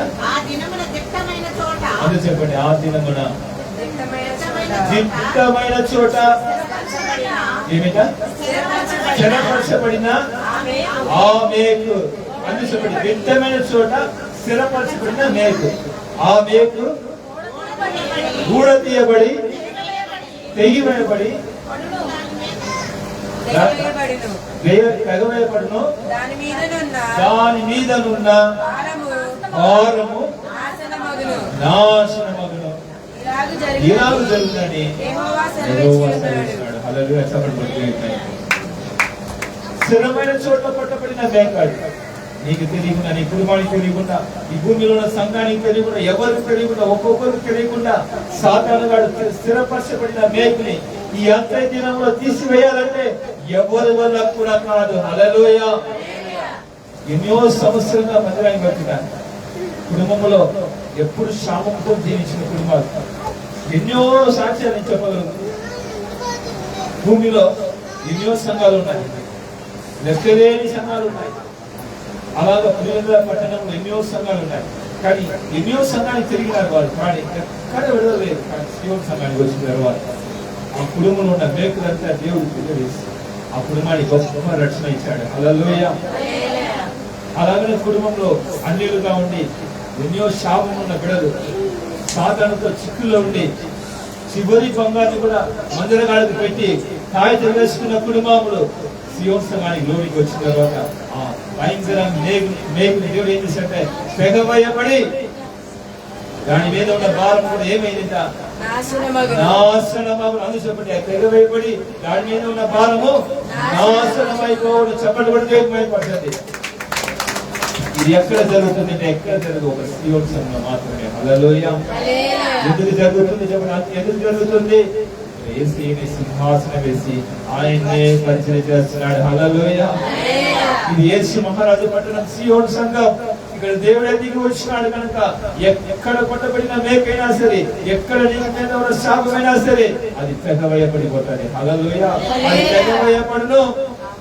Speaker 1: అందరూ చెప్పండి. ఆ దినమున దిట్టమైన చోట ఏమిట? స్థిరపరచబడిన ఆ మేకు. అందరూ చెప్పండి. దిట్టమైన చోట స్థిరపరచబడిన మేకు. ఆ మేకు ఊడతీయబడి తెగివేయబడి తెగవేయబడును. దాని మీదనున్న భారము నాశనమగును. ఇలాగ జరుగుతుందని స్థిరమైన చోట్ల కొట్టబడిన మేకాడు. నీకు తెలియకుండా, నీ కుటుంబానికి తెలియకుండా, ఈ భూమిలో ఉన్న సంఘానికి తెలియకుండా, ఎవరికి తెలియకుండా, ఒక్కొక్కరికి తెలియకుండా సాతానుగాడు స్థిరపరచబడిన మేకుని ఈ అంత్య దినంలో తీసివేయాలంటే ఎవరి వల్ల కూడా కాదు. హల్లెలూయా. ఎన్నో సంవత్సరంగా మందిరానికి వచ్చినారు. కుటుంబంలో ఎప్పుడు శామంతో జీవించిన కుటుంబాలు ఎన్నో సాక్ష్యాలు చెప్పగలరు. భూమిలో ఎన్నో సంఘాలు ఉన్నాయి, లెక్కలేని సంఘాలు ఉన్నాయి. అలాగా పులివెందుల పట్టణంలో ఎన్నో సంఘాలు ఉన్నాయి. కానీ ఎన్నో సంఘానికి తిరిగినారు వారు. కానీ ఎక్కడ విడవలేదు. కానీ శివుని సంఘానికి వచ్చిన తర్వాత ఆ కుటుంబంలో ఉన్న మేకులంతా దేవుడు తెలియజేసి ఆ కుటుంబానికి గొప్ప రక్షణ ఇచ్చాడు. హల్లెలూయా. అలాగనే కుటుంబంలో అన్యులుగా ఉండి ఎన్నో శాపం ఉన్న బిడలు సాతానుతో చిక్కుల్లో ఉండి చివరి బంగారు కూడా మందిరగాడికి పెట్టి కాగితం వేసుకున్న కుటుంబములు సియోన్ సంఘానికి లోనికి వచ్చిన తర్వాత ఆ భయంకర మేకుని దేవుడు ఏం చేశాడంటే తెగవేయబడి దాని మీద ఉన్న భారం కూడా ఏమైందంట? నాశనమగును. అందుకు చెప్పండి. తెగవేయబడి దాని మీద ఉన్న భారము నాశనమైపోవడం. చెప్పండి కూడా దేవుడు. ఇది ఎక్కడ జరుగుతుంది అంటే ఎక్కడ జరగదు, ఒక సియోన్ సంఘంలో మాత్రమే. హల్లెలూయా. ఎందుకు జరుగుతుంది చెప్పండి. ఎందుకు జరుగుతుంది? యేసుని సింహాసనం వేసి ఆయన్నే పరిచయం చేస్తున్నాడు. హల్లెలూయా. ఇది యేసు మహారాజు పట్టణం సియోన్ సంఘం. ఇక్కడ దేవుడే దిగి వచ్చినాడు కనుక ఎక్కడ కొట్టబడిన మేకైనా సరే, ఎక్కడ నీ మీద ఉన్న శాపమైనా సరే అది తెగవేయబడిపోతుంది. హల్లెలూయా. అది తెగవేయబడును.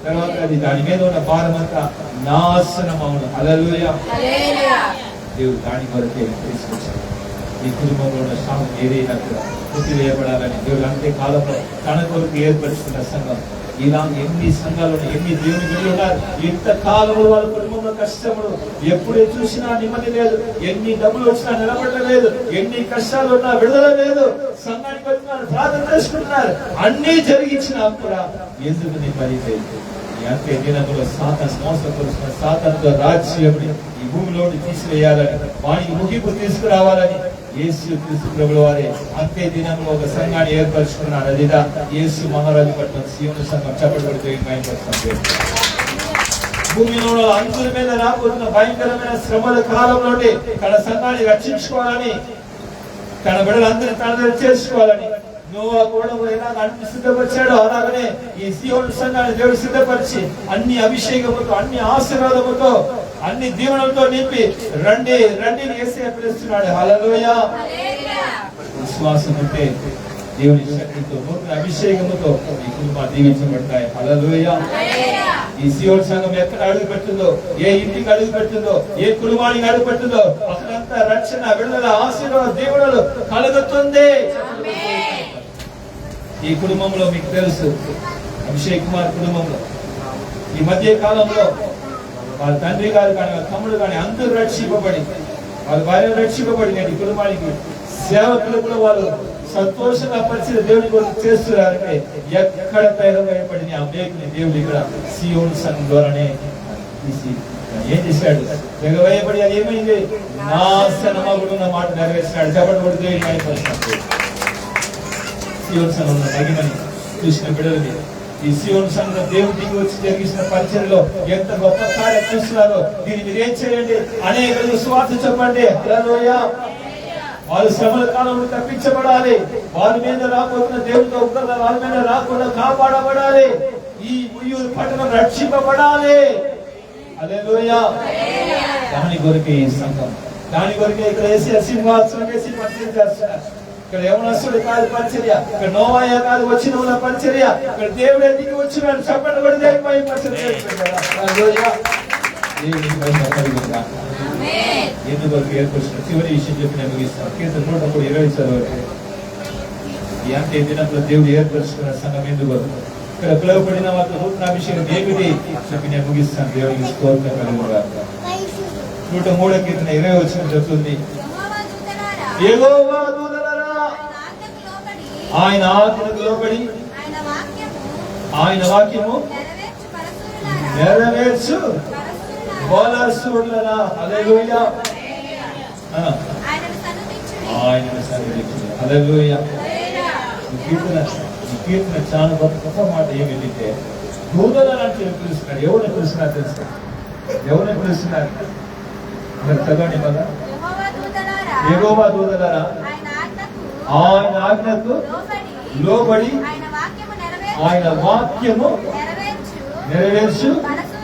Speaker 1: తర్వాత అది దాని మీద ఉన్న భారం అంతా నాశనం అవును. హల్లెలూయా. దేవుడు దాని కొరకే తీసుకొచ్చాడు. ఈ కుటుంబంలో ఉన్న శాపం ఏదైనా కూడా కొట్టివేయబడాలని దేవుడు అంతే కాలంలో తన కొరకు ఏర్పరుచుకున్న సంఘం. ఇలా ఎన్ని సంఘాలు ఉన్నాయి, ఎన్ని దేవుని బిడ్డలు ఉన్నారు. ఇంత కాలంలో వాళ్ళ కుటుంబంలో కష్టములు ఎప్పుడే చూసినా నెమ్మది లేదు. ఎన్ని డబ్బులు వచ్చినా నిలబడలేదు. ఎన్ని కష్టాలు ఉన్నా విడుదల లేదు. సంఘానికి వచ్చినారు, ప్రార్థన చేసుకుంటున్నారు. అన్ని జరిగించినా కూడా ఎందుకు నెమ్మది లేదు? అంతే దినంలో సాతాను మోసపరుచిన సాతానుతో రాజ్యముని ఈ భూమిలోని తీసివేయాలని, వానికి ముగింపు తీసుకురావాలని యేసు క్రీస్తు ప్రభుల వారే అంతే దినంలో ఒక సంఘాన్ని ఏర్పరచుకున్నారు. అదిదా యేసు మహారాజు పట్ల సియోను సంఘం. చెప్పబడితే భూమిలో అందరి మీద రాబోతున్న భయంకరమైన శ్రమల కాలంలోనే తన సంఘాన్ని రక్షించుకోవాలని, తన బిడ్డలందరినీ తన దగ్గర చేసుకోవాలని నోవా కూడా ఎలా అన్ని సిద్ధపరిచాడో అలాగనే ఈ సియోను సంఘాన్ని దేవుడు సిద్ధపరిచి అన్ని అభిషేకముతో, అన్ని ఆశీర్వాదముతో, అన్ని దీవెనలతో నింపి రండి రండి యేసయ్య పిలుస్తున్నాడు. హల్లెలూయా. విశ్వాసం ఉంటే దేవుని శక్తితో నూతన అభిషేకముతో ఈ కుటుంబాలు దీవించబడతాయి. హల్లెలూయా. ఈ సియోన్ సంఘం ఎక్కడ అడుగు పెడుతుందో, ఏ ఇంటికి అడుగు పెడుతుందో, ఏ కుటుంబానికి అడుగు పెడుతుందో అక్కడంతా రక్షణ, విడుదల, ఆశీర్వాద దేవుడు కలుగుతుంది. ఈ కుటుంబంలో మీకు తెలుసు, అభిషేక్ కుమార్ కుటుంబంలో ఈ మధ్య కాలంలో వాళ్ళ తండ్రి గారు కానీ వాళ్ళ తమ్ముడు కానీ అందరూ రక్షింపబడి, వాళ్ళ భార్య రక్షింపబడి నేటి కుటుంబానికి సేవకులు కూడా వాళ్ళు సంతోషంగా పరిచయం దేవుని కొరకు చేస్తున్నారంటే ఎక్కడ తయారైపడిన ఆ మేకుని దేవుడు ఇక్కడ సియోన్ సంఘం ద్వారానే తీసి ఏం చేశాడు? తెగవేయబడి అది ఏమైంది? నాశనమగుడు ఉన్న మాట నెరవేర్చాడు. చెప్పండి కూడా దేవుని న్యాయపరుస్తాడు. సియోన్ సంఘంలో మహిమని చూసిన బిడ్డలకి ఈ సియోన్ సంఘం దేవుడు దిగి వచ్చి జరిగిన పరిచయంలో ఎంత గొప్ప కార్యం చూస్తున్నారో దీన్ని మీరు ఏం చేయండి? అనేక స్వార్థ చెప్పండి. హల్లెలూయా. వారు శ్రమల కాలంలో తప్పించబడాలి. వారి మీద రాబోతున్న దేవుడితో ఉగ్రత వారి మీద రాకుండా కాపాడబడాలి. ఈ ఉయ్యూరు పట్టణం రక్షింపబడాలి. హల్లెలూయా. దాని కొరకే ఈ సంఘం, దాని కొరకే ఇక్కడ వేసి సింహాసనం వేసి పరిచయం చేస్తున్నారు. ఇక్కడ యవనస్తుడు కాదు పరిచర్య, ఇక్కడ నోవాయ కాదు వచ్చిన వాళ్ళ పరిచర్య, ఇక్కడ దేవుడు ఎందుకు వచ్చినాడు చెప్పండి కూడా దేవుడి మహిమ పరిచర్య. ఎందుకు ఏర్పరిచిన చివరి విషయం చెప్పి నేను ముగిస్తాను. కీర్తన 120 చదవాలి. ఈ అంతే దినంలో దేవుడు ఏర్పరుచుకున్న సంఘం ఎందుకు ఇక్కడ పిలువబడిన వాళ్ళ నూతన అభిషేకం ఏమిటి చెప్పి నేను ముగిస్తాను. దేవుడికి స్తోత్రం కలుగుగా. 103 కీర్తన 20 వచ్చిన చెప్తుంది, యెహోవా దూతలారా ఆయన ఆజ్ఞకు లోబడి ఆయన వాక్యము నెరవేర్చు బలసురులరా. హల్లెలూయా. ఆయనను సన్నిధించు. హల్లెలూయా. ఈ కీర్తన చాలా గొప్ప మాట ఏమిటంటే దూతలను అంటే పిలుస్తున్నారు. ఎవరిని పిలుస్తున్నారు తెలుసా? ఎవరిని పిలుస్తున్నారు? మరి చదవండి కదా. యెహోవా దూతలారా ఆయన ఆజ్ఞకు లోబడి ఆయన వాక్యము నెరవేర్చు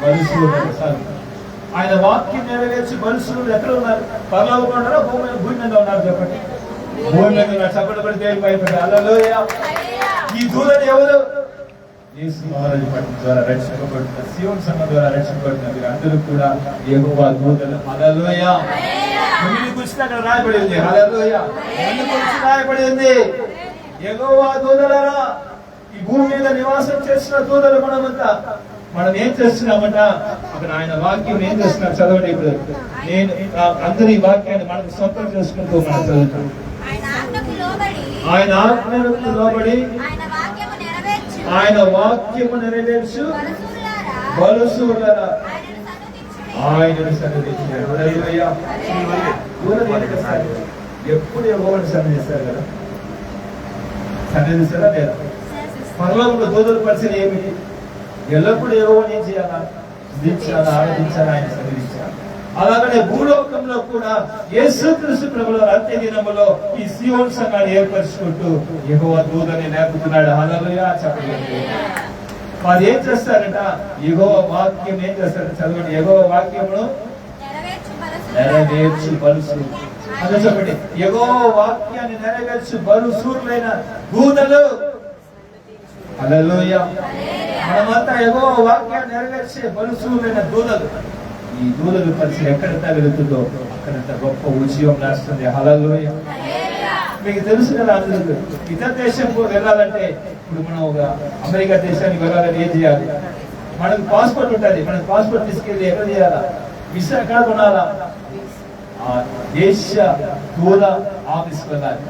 Speaker 1: బలసురులు. ఆయన వాక్యం నెరవేర్చి బలసురులు ఎక్కడ ఉన్నారు? పరలోకంలో ఉన్నారా? భూమి మీద ఉన్నారు? చెప్పండి. భూమి మీద ఉన్నారు. చెప్పబడి దేవుని భయపడి. హల్లెలూయా. ఈ దూతలు ఎవరు? యేసు మహారాజు పట్టణం ద్వారా రక్షింపబడుతున్న సియోన్ సంఘం ద్వారా రక్షింపబడుతున్న మీరు అందరూ కూడా యెహోవా దూతలు. హల్లెలూయా. మిమ్మల్ని గురించి అక్కడ రాయబడి ఉంది. హల్లెలూయా. మిమ్మల్ని గురించి రాయబడి ఉంది. యెహోవా దూతలారా ఈ భూమి మీద నివాసం చేస్తున్న దూతలు మనమంతా మనం ఏం చేస్తున్నామంట? అక్కడ ఆయన వాక్యం ఏం చేస్తున్నాం చదవండి. ఇప్పుడు నేను అందరి వాక్యాన్ని మనకు సొంతం చేసుకుంటూ మనం చదువుతాం. ఆయన ఆజ్ఞకు లోబడి ఆయన వాక్యము నెరవేర్చు బలసురులారా ఆయనను సన్నిధించారు. హల్లెలూయా. ఎప్పుడు యెహోవాను సన్నిధిస్తారు కదా? సన్నిధిస్తారా లేదా? పరలోకంలో దూతల పరిచయం ఏమిటి? ఎల్లప్పుడూ యెహోవాను ఏం చేయాలా? స్తుతించాలా, ఆరాధించాలా, ఆయన సన్నిధించాలి. అలాగనే భూలోకంలో కూడా యేసుక్రీస్తు ప్రభుల అంత్య దినములో ఈ సియోన్ సంఘాన్ని ఏర్పరచుకుంటూ యెహోవా దూతని నేర్పుతున్నాడు. హల్లెలూయా. చెప్పండి. వారు ఏం చేస్తారంట? యెహోవా వాక్యం ఏం చేస్తారంట? చదవండి. యెహోవా వాక్యమును నెరవేర్చు బలుసురు. అదే చెప్పండి. యెహోవా వాక్యాన్ని నెరవేర్చు బలుసురులైన దూతలు. హల్లెలూయా. మనమంతా యెహోవా వాక్యాన్ని నెరవేర్చే బలుసురులైన దూతలు. ఈ దూతల పరిచయం ఎక్కడ తగులుతుందో అక్కడంత గొప్ప ఉద్యోగం రాస్తుంది. హల్లెలూయా. మీకు తెలుసు కదా, అందరూ ఇతర దేశంకు వెళ్ళాలంటే ఇప్పుడు మనం ఒక అమెరికా దేశానికి వెళ్ళాలంటే ఏం చేయాలి? మనకు పాస్పోర్ట్ ఉంటుంది. మనకు పాస్పోర్ట్ తీసుకెళ్ళి ఎక్కడ చేయాలా? వీసా ఎక్కడ కొనాలా? ఆ దేశ దూత ఆఫీస్కి వెళ్ళాలి.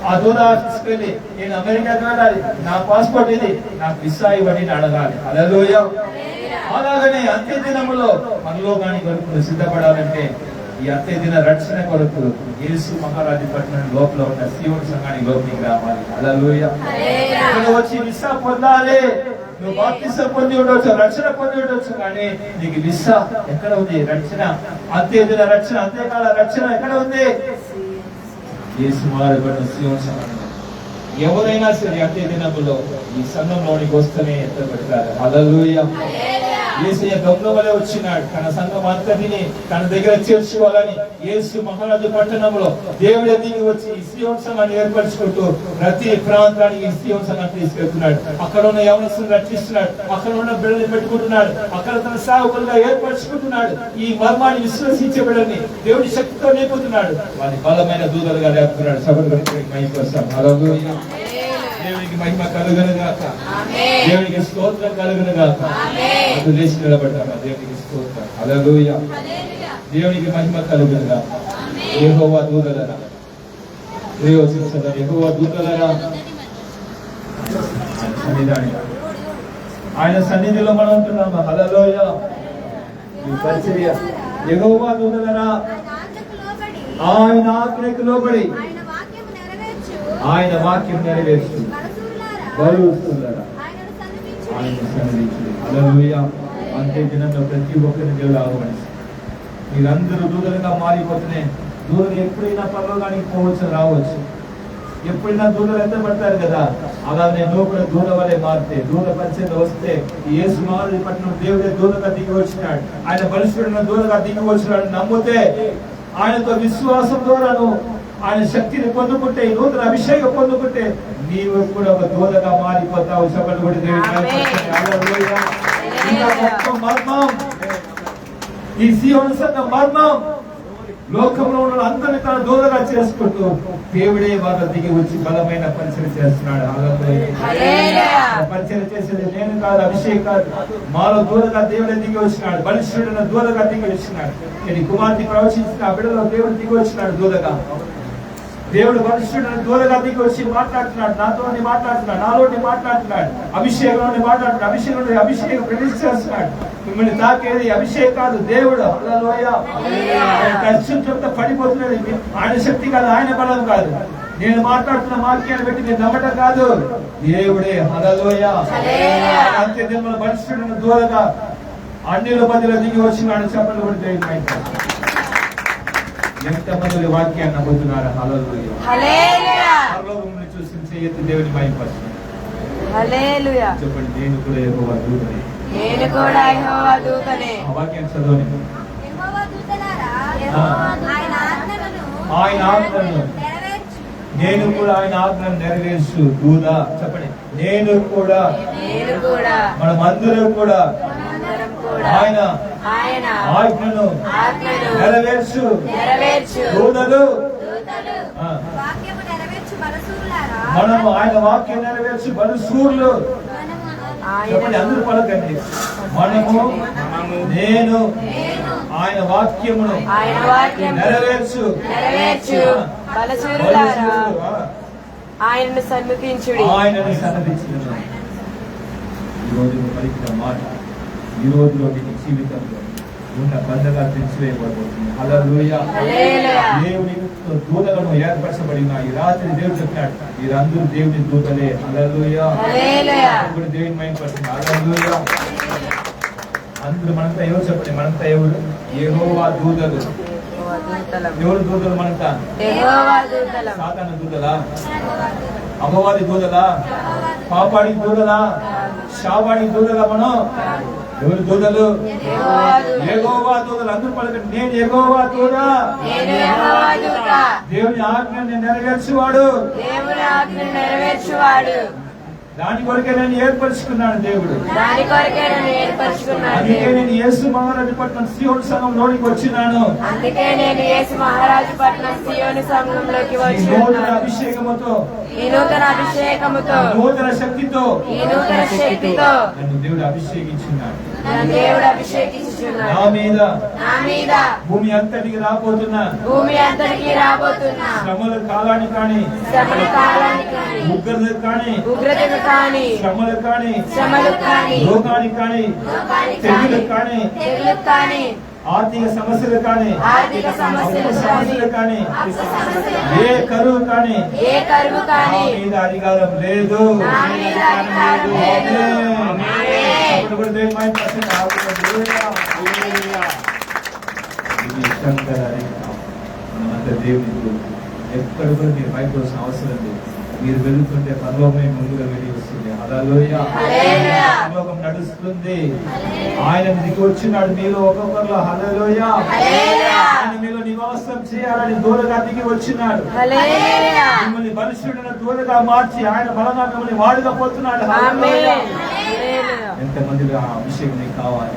Speaker 1: ఆ దూత ఆఫీస్కి వెళ్ళి నేను అమెరికాకి వెళ్ళాలి, నా పాస్పోర్ట్ ఇది, నాకు వీసా ఇవ్వండి అడగాలి. హల్లెలూయా. అలాగనే అంత్య దినములో పరలోకాని కొరకు సిద్ధపడాలంటే ఈ అంత్య దిన రక్షణ కొరకు యేసు మహారాజు పట్టణం లోపల ఉన్న సియోన్ సంఘానికి లోపలికి రావాలి. హల్లెలూయా. నువ్వు వచ్చి వీసా పొందాలి. నువ్వు బాప్తిసం పొంది ఉండవచ్చు, రక్షణ పొంది ఉండవచ్చు, కానీ నీకు వీసా ఎక్కడ ఉంది? రక్షణ, అంత్య దిన రక్షణ, అంత్యకాల రక్షణ ఎక్కడ ఉంది? యేసు మహారాజు పట్టణం సియోన్ సంఘంలో. ఎవరైనా సరే అంత్య దినములో ఈ సంఘంలోనికి వస్తేనే ఎత్తబడతారు. హల్లెలూయా.
Speaker 2: యేసయ్య దొంగ వలె వచ్చినాడు. తన సంఘం అంతటిని తన దగ్గర చేర్చుకోవాలని యేసు మహారాజు పట్టణంలో దేవుడే దిగి వచ్చి ఈ సీయోను సంఘాన్ని ఏర్పరచుకుంటూ ప్రతి ప్రాంతానికి ఈ సీయోను సంఘాన్ని తీసుకెళ్తున్నాడు. అక్కడ ఉన్న యవనస్తులను రక్షిస్తున్నాడు. అక్కడ ఉన్న బిడ్డలు పెట్టుకుంటున్నాడు. అక్కడ తన సేవకులుగా ఏర్పరచుకుంటున్నాడు. ఈ మర్మాన్ని విశ్వసించే బిడ్డని దేవుడి శక్తితో నింపుతున్నాడు. వారి బలమైన దూతలుగా లేపుతున్నాడు. సభకు మహిమ కోసం హల్లెలూయా. దేవునికి మహిమ కలుగును గాక. దేవునికి స్తోత్రం కలుగును గాక. లేచి నిలబడ్డాము. దేవునికి స్తోత్రం హల్లెలూయా. దేవునికి మహిమ కలుగును గాక. యెహోవా దూతలరా, యెహోవా దూతలరా ఆయన సన్నిధిలో మనం ఉంటున్నాము. హల్లెలూయా. ఈ పరిచర్య యెహోవా దూతలరా ఆయన ఆజ్ఞకు లోబడి ఆయన వాక్యం నెరవేర్చు బలుస్తున్నారా ఆయన సన్నిధించు. హల్లెలూయా. అంతే దినంలో ప్రతి ఒక్కరిని దేవుడు ఆహ్వానిస్తాడు. మీరందరూ దూతలుగా మారిపోతున్నాయి. దూతలు ఎప్పుడైనా పరలోకానికి పోవచ్చు, రావచ్చు. ఎప్పుడైనా దూతలు ఎత్తబడతారు కదా, అలానే నువ్వు కూడా దూత వలె మారితే, దూత పరిచయం వస్తే యేసు మహారాజు పట్టణం దేవుడే దూతగా దిగి వచ్చినాడు. ఆయన బలిష్ఠుడైన దూతగా దిగి వచ్చినాడు నమ్మితే, ఆయనతో విశ్వాసం ద్వారాను ఆయన శక్తిని పొందుకుంటే, నూతన అభిషేకం పొందుకుంటే నీవు కూడా ఒక దూతగా మారిపోతావు. చెప్పండి కూడా మర్మం, ఈ సీయోను సంఘం మర్మం. లోకంలో ఉన్న అందరినీ తన దూతగా చేసుకుంటూ దేవుడే వాళ్ళ దిగి వచ్చి బలమైన పరిచయం చేస్తున్నాడు. పరిచయం చేసేది నేను కాదు, అభిషేక్ కాదు, మాలో దూతగా దేవుడే దిగి వచ్చినాడు. బలిష్ఠుడైన దూతగా దిగి వచ్చినాడు. నేను కుమార్తె ప్రవచించిన ఆ బిడ్డలో దేవుడు దిగి వచ్చినాడు దూతగా. దేవుడు బలిష్ఠుడైన దూతగా దిగి వచ్చి మాట్లాడుతున్నాడు. నాతో మాట్లాడుతున్నాడు, నాలోని మాట్లాడుతున్నాడు, అభిషేకంలోని మాట్లాడుతున్నాడు. అభిషేకం ప్రవేశ చేస్తున్నాడు. మిమ్మల్ని తాకేది అభిషేకం కాదు, దేవుడు. హల్లెలూయా. కష్టం చెప్తే పడిపోతున్నాడు. ఆయన శక్తి కాదు, ఆయన బలం కాదు. నేను మాట్లాడుతున్న వాక్యాన్ని బట్టి నేను నమ్మటం కాదు, దేవుడే. హల్లెలూయా. అంతే దినమున బలిష్ఠుడైన దూతగా అన్యుల మధ్యలో దిగి వచ్చినాడు. చెప్పండి కూడా దేవుడు. ఎంతమంది వాక్యాన్ని నమ్ముతున్నారు? హల్లెలూయా. పరలోకమును చూసి చేయెత్తి దేవుని మహిమపరచండి. హల్లెలూయా. చెప్పండి, నేను కూడా యెహోవా దూతనే. నేను కూడా యెహోవా దూతనే. ఆ వాక్యాన్ని చదవండి. యెహోవా దూతలారా, ఆయన ఆజ్ఞలను నేను కూడా ఆయన ఆజ్ఞను నెరవేర్చు దూత. చెప్పండి, నేను కూడా మనమందరం కూడా ఆయన ఆజ్ఞను నెరవేర్చు దూతలు. మనము ఆయన వాక్యం నెరవేర్చు బలుసూర్లు. చెప్పండి, అందరూ పలకండి. మనము నేను ఆయన వాక్యమును నెరవేర్చు
Speaker 3: ఆయనను సన్నిధించుడి.
Speaker 2: ఆయనను సన్నిధించుడి. ఈరోజు పలికిన మాట ఈ రోజులో నీ జీవితంలో ఉన్న బంధగా తెచ్చివేయబడుతుంది. హల్లెలూయా. దేవుని దూతలను ఏర్పరచబడిన ఈ రాత్రి దేవుడు చెప్పినాడు, మీరందరూ దేవుని దూతలే. హల్లెలూయా. దేవుని మహిమపరచండి. హల్లెలూయా. అందరూ మనంతా ఎవరు? చెప్పండి, మనంతా ఎవరు? యెహోవా దూతలు. ఎవరు దూతలు? మనంతా సాతాను దూతలా? అపవాది దూతలా? పాపాడి దూతలా? శాపాడి దూతలా? మనం ఎవరు దూతలు? యెహోవా దూతలు. అందరూ పలకండి, నేను యెహోవా దూత. దేవుని ఆజ్ఞని నెరవేర్చువాడు. దాని కొరకే నేను ఏర్పరచుకున్నాను దేవుడు. అందుకే నేను యేసు మహారాజు పట్నం సీయోను సంఘంలోనికి వచ్చినాను. నూతన అభిషేకముతో, నూతన శక్తితో నన్ను దేవుడు అభిషేకించున్నాడు. నా మీద భూమి అంతటికి రాబోతున్నా శ్రమల కాలానికి కానీ, ఉగ్రతకు కానీ, శ్రమలు కానీ, రోగానికి కానీ, తెగులకు కానీ, ఆర్థిక సమస్యలు కానీ, సమస్యలు కానీ, ఏ కరువు కానీ మీద అధికారం లేదు. మనమంతా దేవుని ఎక్కడ కూడా మీరు భయపడాల్సిన అవసరం లేదు. మీరు వెళుతుంటే పరలోకమే ముందుగా వెళ్ళి వస్తుంది. హల్లెలూయా.
Speaker 3: హల్లెలూయా.
Speaker 2: పరలోకం నడుస్తుంది. ఆయన దిగి వచ్చినాడు మీలో ఒక్కొక్కరిలో. హల్లెలూయా.
Speaker 3: హల్లెలూయా.
Speaker 2: ఆయన మీలో నివాసం చేయాలని దూరగా దిగి వచ్చినాడు.
Speaker 3: హల్లెలూయా.
Speaker 2: మిమ్మల్ని పరిశుద్ధుడైన దూరగా మార్చి ఆయన బలంగా మిమ్మల్ని వాడుగా పోతున్నాడు. హల్లెలూయా.
Speaker 3: హల్లెలూయా.
Speaker 2: ఎంతమందిలో ఆ అభిషేకం నీకు కావాలి?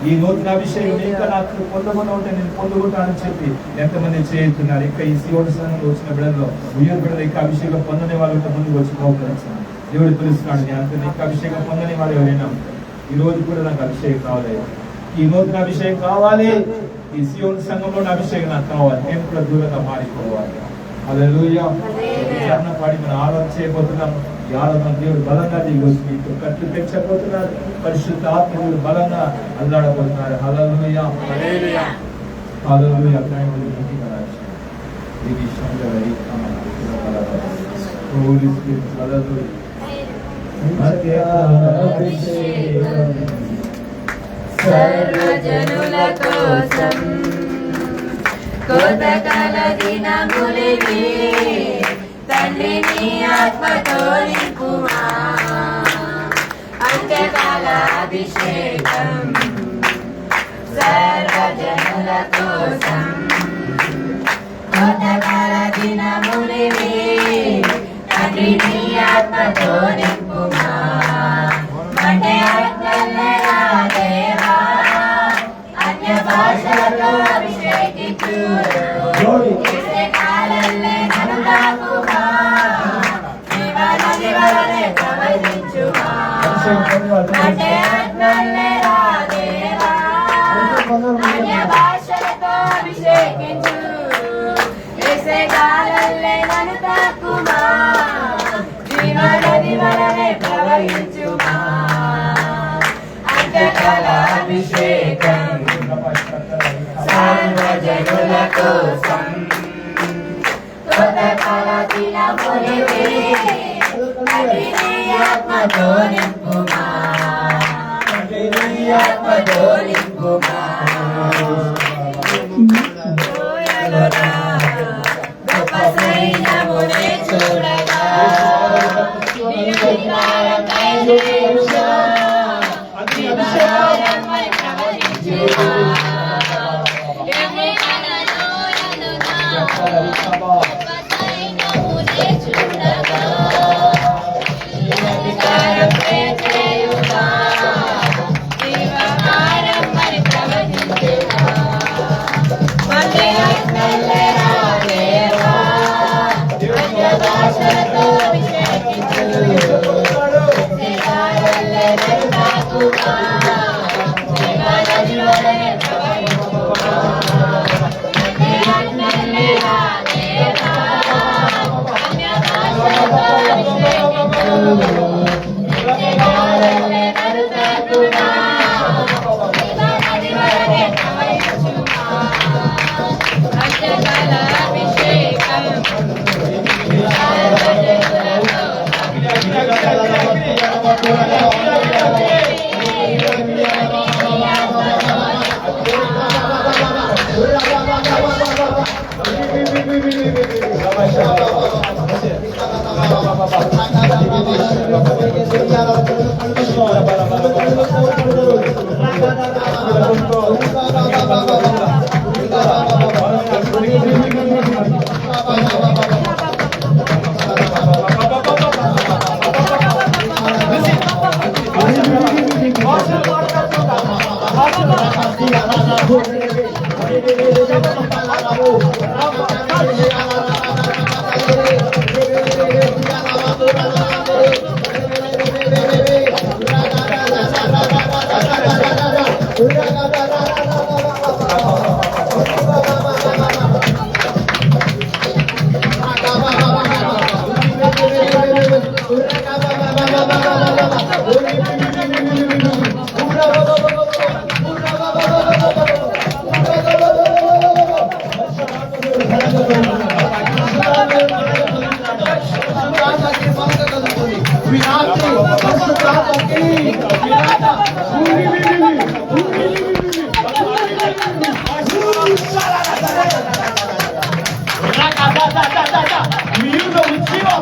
Speaker 2: ఈ నూతన అభిషేకం ఇంకా నాకు పొందకుండా ఉంటే నేను పొందుకుంటానని చెప్పి ఎంతమంది చేస్తున్నారు? ఇంకా ఈ సియోను సంఘంలో వచ్చిన బిడ్డల్లో ఉయ్యూరు బిడ్డలు ఇంకా అభిషేకం పొందని వాళ్ళు ముందుకు వచ్చి మోకరించారు. దేవుడు పిలుస్తున్నాడు, నేను అంత ఇంకా అభిషేకం పొందని వాళ్ళు ఎవరైనా ఈ రోజు కూడా నాకు అభిషేకం కావాలి, ఈ నూతన అభిషేకం కావాలి, ఈ సియోను సంఘంలో అభిషేకం నాకు కావాలి, నేను కూడా దూరంగా మారిపోవాలి. హల్లెలూయా. చరణ పాడి మనం ఆరాధన చేయబోతున్నాం. ఈ ఆరాధన దేవుడు బలంగా దిగి వచ్చి మీకు కట్లు పెంచబోతున్నారు. పరిశుద్ధ ఆత్మ దేవుడు బలంగా అల్లాడబోతున్నారు. హల్లెలూయా.
Speaker 3: హల్లెలూయా.
Speaker 2: హల్లెలూయా. ఇది శంకరై హోలీ స్పిరిట్. హల్లెలూయా.
Speaker 3: సర్వజనుల కోసం కోతకాల దినములివి, తండ్రి నీ ఆత్మతో నింపుమా. అంత్యకాల అభిషేకం సర్వజనుల కోసం కోతకాల దినములివి, తండ్రి నీ ఆత్మతో నింపుమా. అంటే ఆత్మలేరా దేవా, అన్య భాషలతో అభిషేకించు. చేసే కాలల్లే నన్ను తాకుమా, జీవనది వలనే ప్రవహించుమా. అంటే ఆత్మలేరా దేవా, అన్య భాషలతో అభిషేకించు. చేసే కాలల్లే నన్ను తాకుమా, జీవనది వలనే ప్రవహించుమా. అంత్యకాల అభిషేకం సర్వజనుల కోసం కోతకాల దినములివి, తండ్రి నీ ఆత్మతో నింపుమా. తండ్రి నీ ఆత్మతో నింపుమా. లోయలోన గొప్ప సైన్యమునే చూడగా, నిరంతరమై జీవించా. జీవనారమై ప్రవహించుమా.
Speaker 2: Miundo uchiwa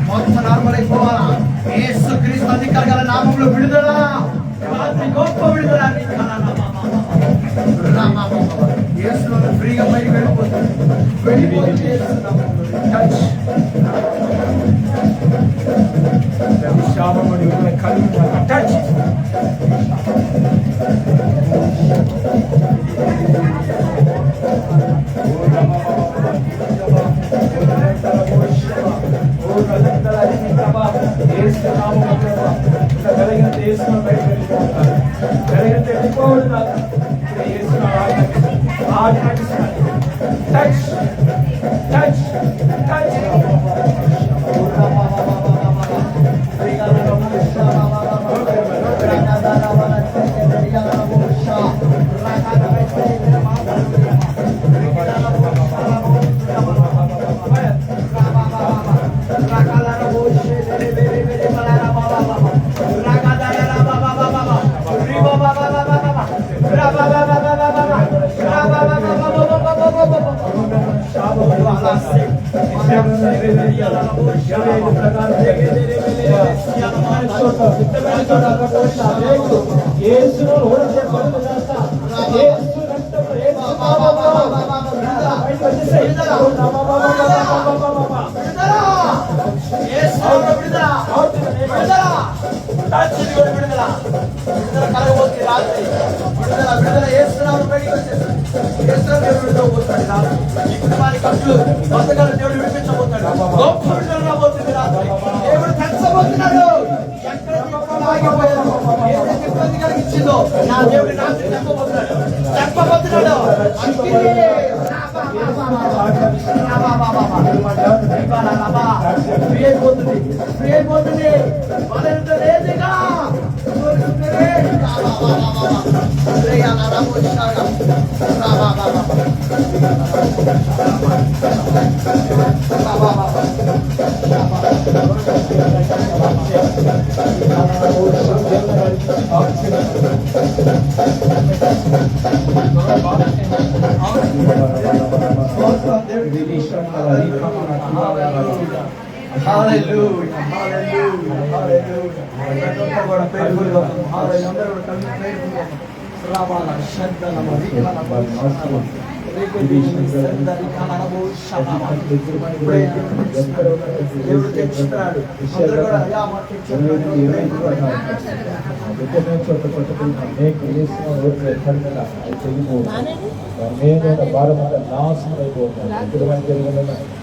Speaker 4: మొత్తం నార్మల్ అయిపోవాలా యేసు క్రీస్తు అధికారి గల నామంలో విడుదల రాత్రి గొప్ప విడుదల యేసులో ఫ్రీగా బయటికి వెళ్ళిపోతుంది యేసు నామంలో టచ్
Speaker 2: యేసు నామములో కలిగిన యేసును బయటకు వెళ్ళిపోతారు. కలిగిన వెళ్ళిపోవడం కాదు, యేసును ఆజ్ఞాపిస్తున్నాడు. టచ్ టచ్ టచ్
Speaker 4: దేవుడు విడిపించబోతాడు. గొప్ప విడుదల రాబోతుంది రాత్రి. దేవుడు తెచ్చబోతున్నాడు. ఎక్కడ ఆగిపోయారు, ఏదైతే ఇబ్బంది కలిగించిందో నా దేవుడు రాత్రి చెప్పబోతున్నాడు.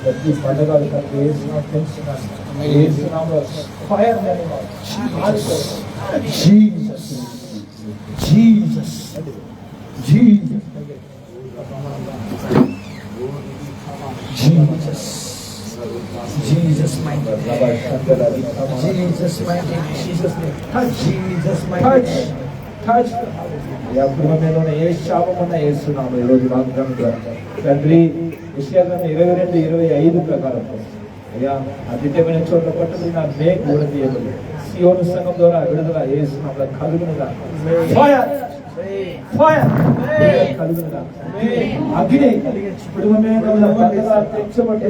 Speaker 2: ప్రతి పండుగలు fire Jesus Jesus Jesus Jesus, Jesus mighty name, Jesus mighty name, Jesus name, touch, Jesus mighty name, touch. या पुरमेलोने ఏ శాపమున్న యేసునామములో ఈ రోజు వాగ్దానం ద్వారా తండ్రి యెషయా 22:25 ప్రకారం అయ్యా అతిథ్యమైన చోట్ల పట్టుకుని నా మేఘ కూడా తీయబడి సియోను సంఘం ద్వారా విడుదల యేసునామములో కలుగునుగా. ఫైర్ ఫైర్ కలుగునుగా. అగ్ని కుటుంబమేన పండగ తెచ్చబడి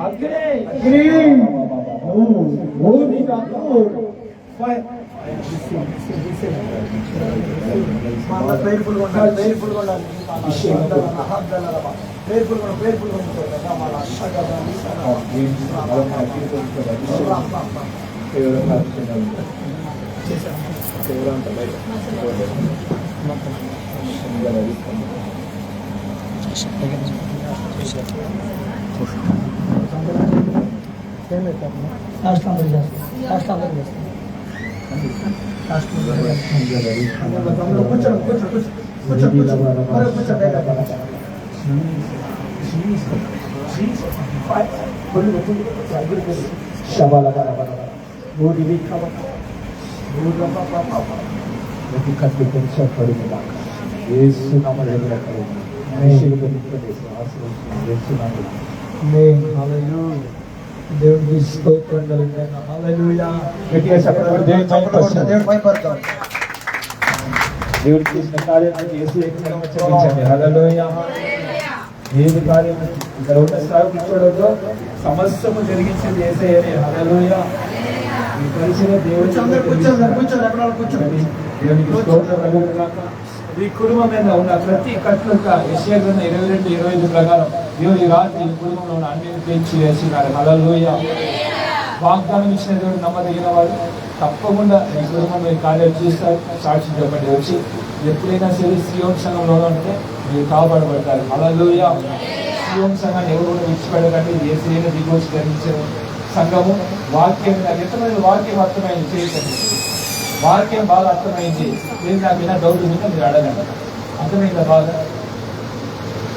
Speaker 2: అగ్ని అగ్ని ఓ నీకు ఫైర్ మన ప్రేయర్ఫుల్ గా ఉండాలి, ప్రేయర్ఫుల్ గా ఉండాలి, ప్రేయర్ఫుల్ గా ప్రేయర్ఫుల్ గా ఉండాలి. మన అష్టగత దేవుడికి స్తోత్రం కలుగును. హల్లెలూయా. గట్టిగా చెప్పండి. దేవుడు చేసిన కార్యాన్ని యేసు ఏకైకంగా చెప్పించండి. హల్లెలూయా. ఏది కార్యం ఇక్కడ ఉన్న స్థాయికి చూడొద్దు, సమస్తము జరిగించింది యేసయ్యనే. హల్లెలూయా. ఈ పరిచయం దేవుడికి స్తోత్రం కలుగును గాక. ఈ కుటుంబం మీద ఉన్న ప్రతి కట్లుక యెషయా 22:25 ప్రకారం దేవుడు ఈ రాత్రి ఈ కుటుంబంలో ఉన్న అన్ని పెంచి వేసినారు. హల్లెలూయా. వాగ్దానం ఇచ్చిన దేవుడు నమ్మదగిన వాడు. తప్పకుండా ఈ కుటుంబం మీరు కార్యాలు చూస్తారు. సాక్షి చెప్పండి. వచ్చి ఎప్పుడైనా సరే సియోన్ సంఘంలో ఉంటే మీరు కాపాడబడతారు. హల్లెలూయా. సియోన్ సంఘాన్ని ఎవరు కూడా విడిచిపెట్టకండి. యేసయ్యను దిగొచ్చి ధరించారు. సంఘము వాక్యం నాకు ఎంతమంది వాక్యం అర్థమైంది చేయండి. వాక్యం బాగా అర్థమైంది. మీరు నాకు ఏమైనా డౌట్ ఉంటే మీరు అడగండి. అర్థమైందా బాగా?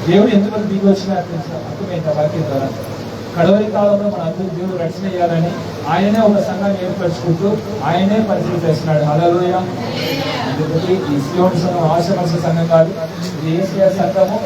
Speaker 2: దేవుడు ఎంతమంది దిగి వచ్చినా తెలుసా? అర్థమైందా వాక్యం ద్వారా? కడవరి కాలంలో మన అందరూ దేవుడు రక్షణ చేయాలని ఆయనే ఒక సంఘాన్ని ఏర్పరచుకుంటూ ఆయనే పరిచయం చేస్తున్నాడు. హల్లెలూయా. ఈ సియోను సంఘం ఆశమర్శ సంఘం కాదు, ఇది ఏసియా సంఘము.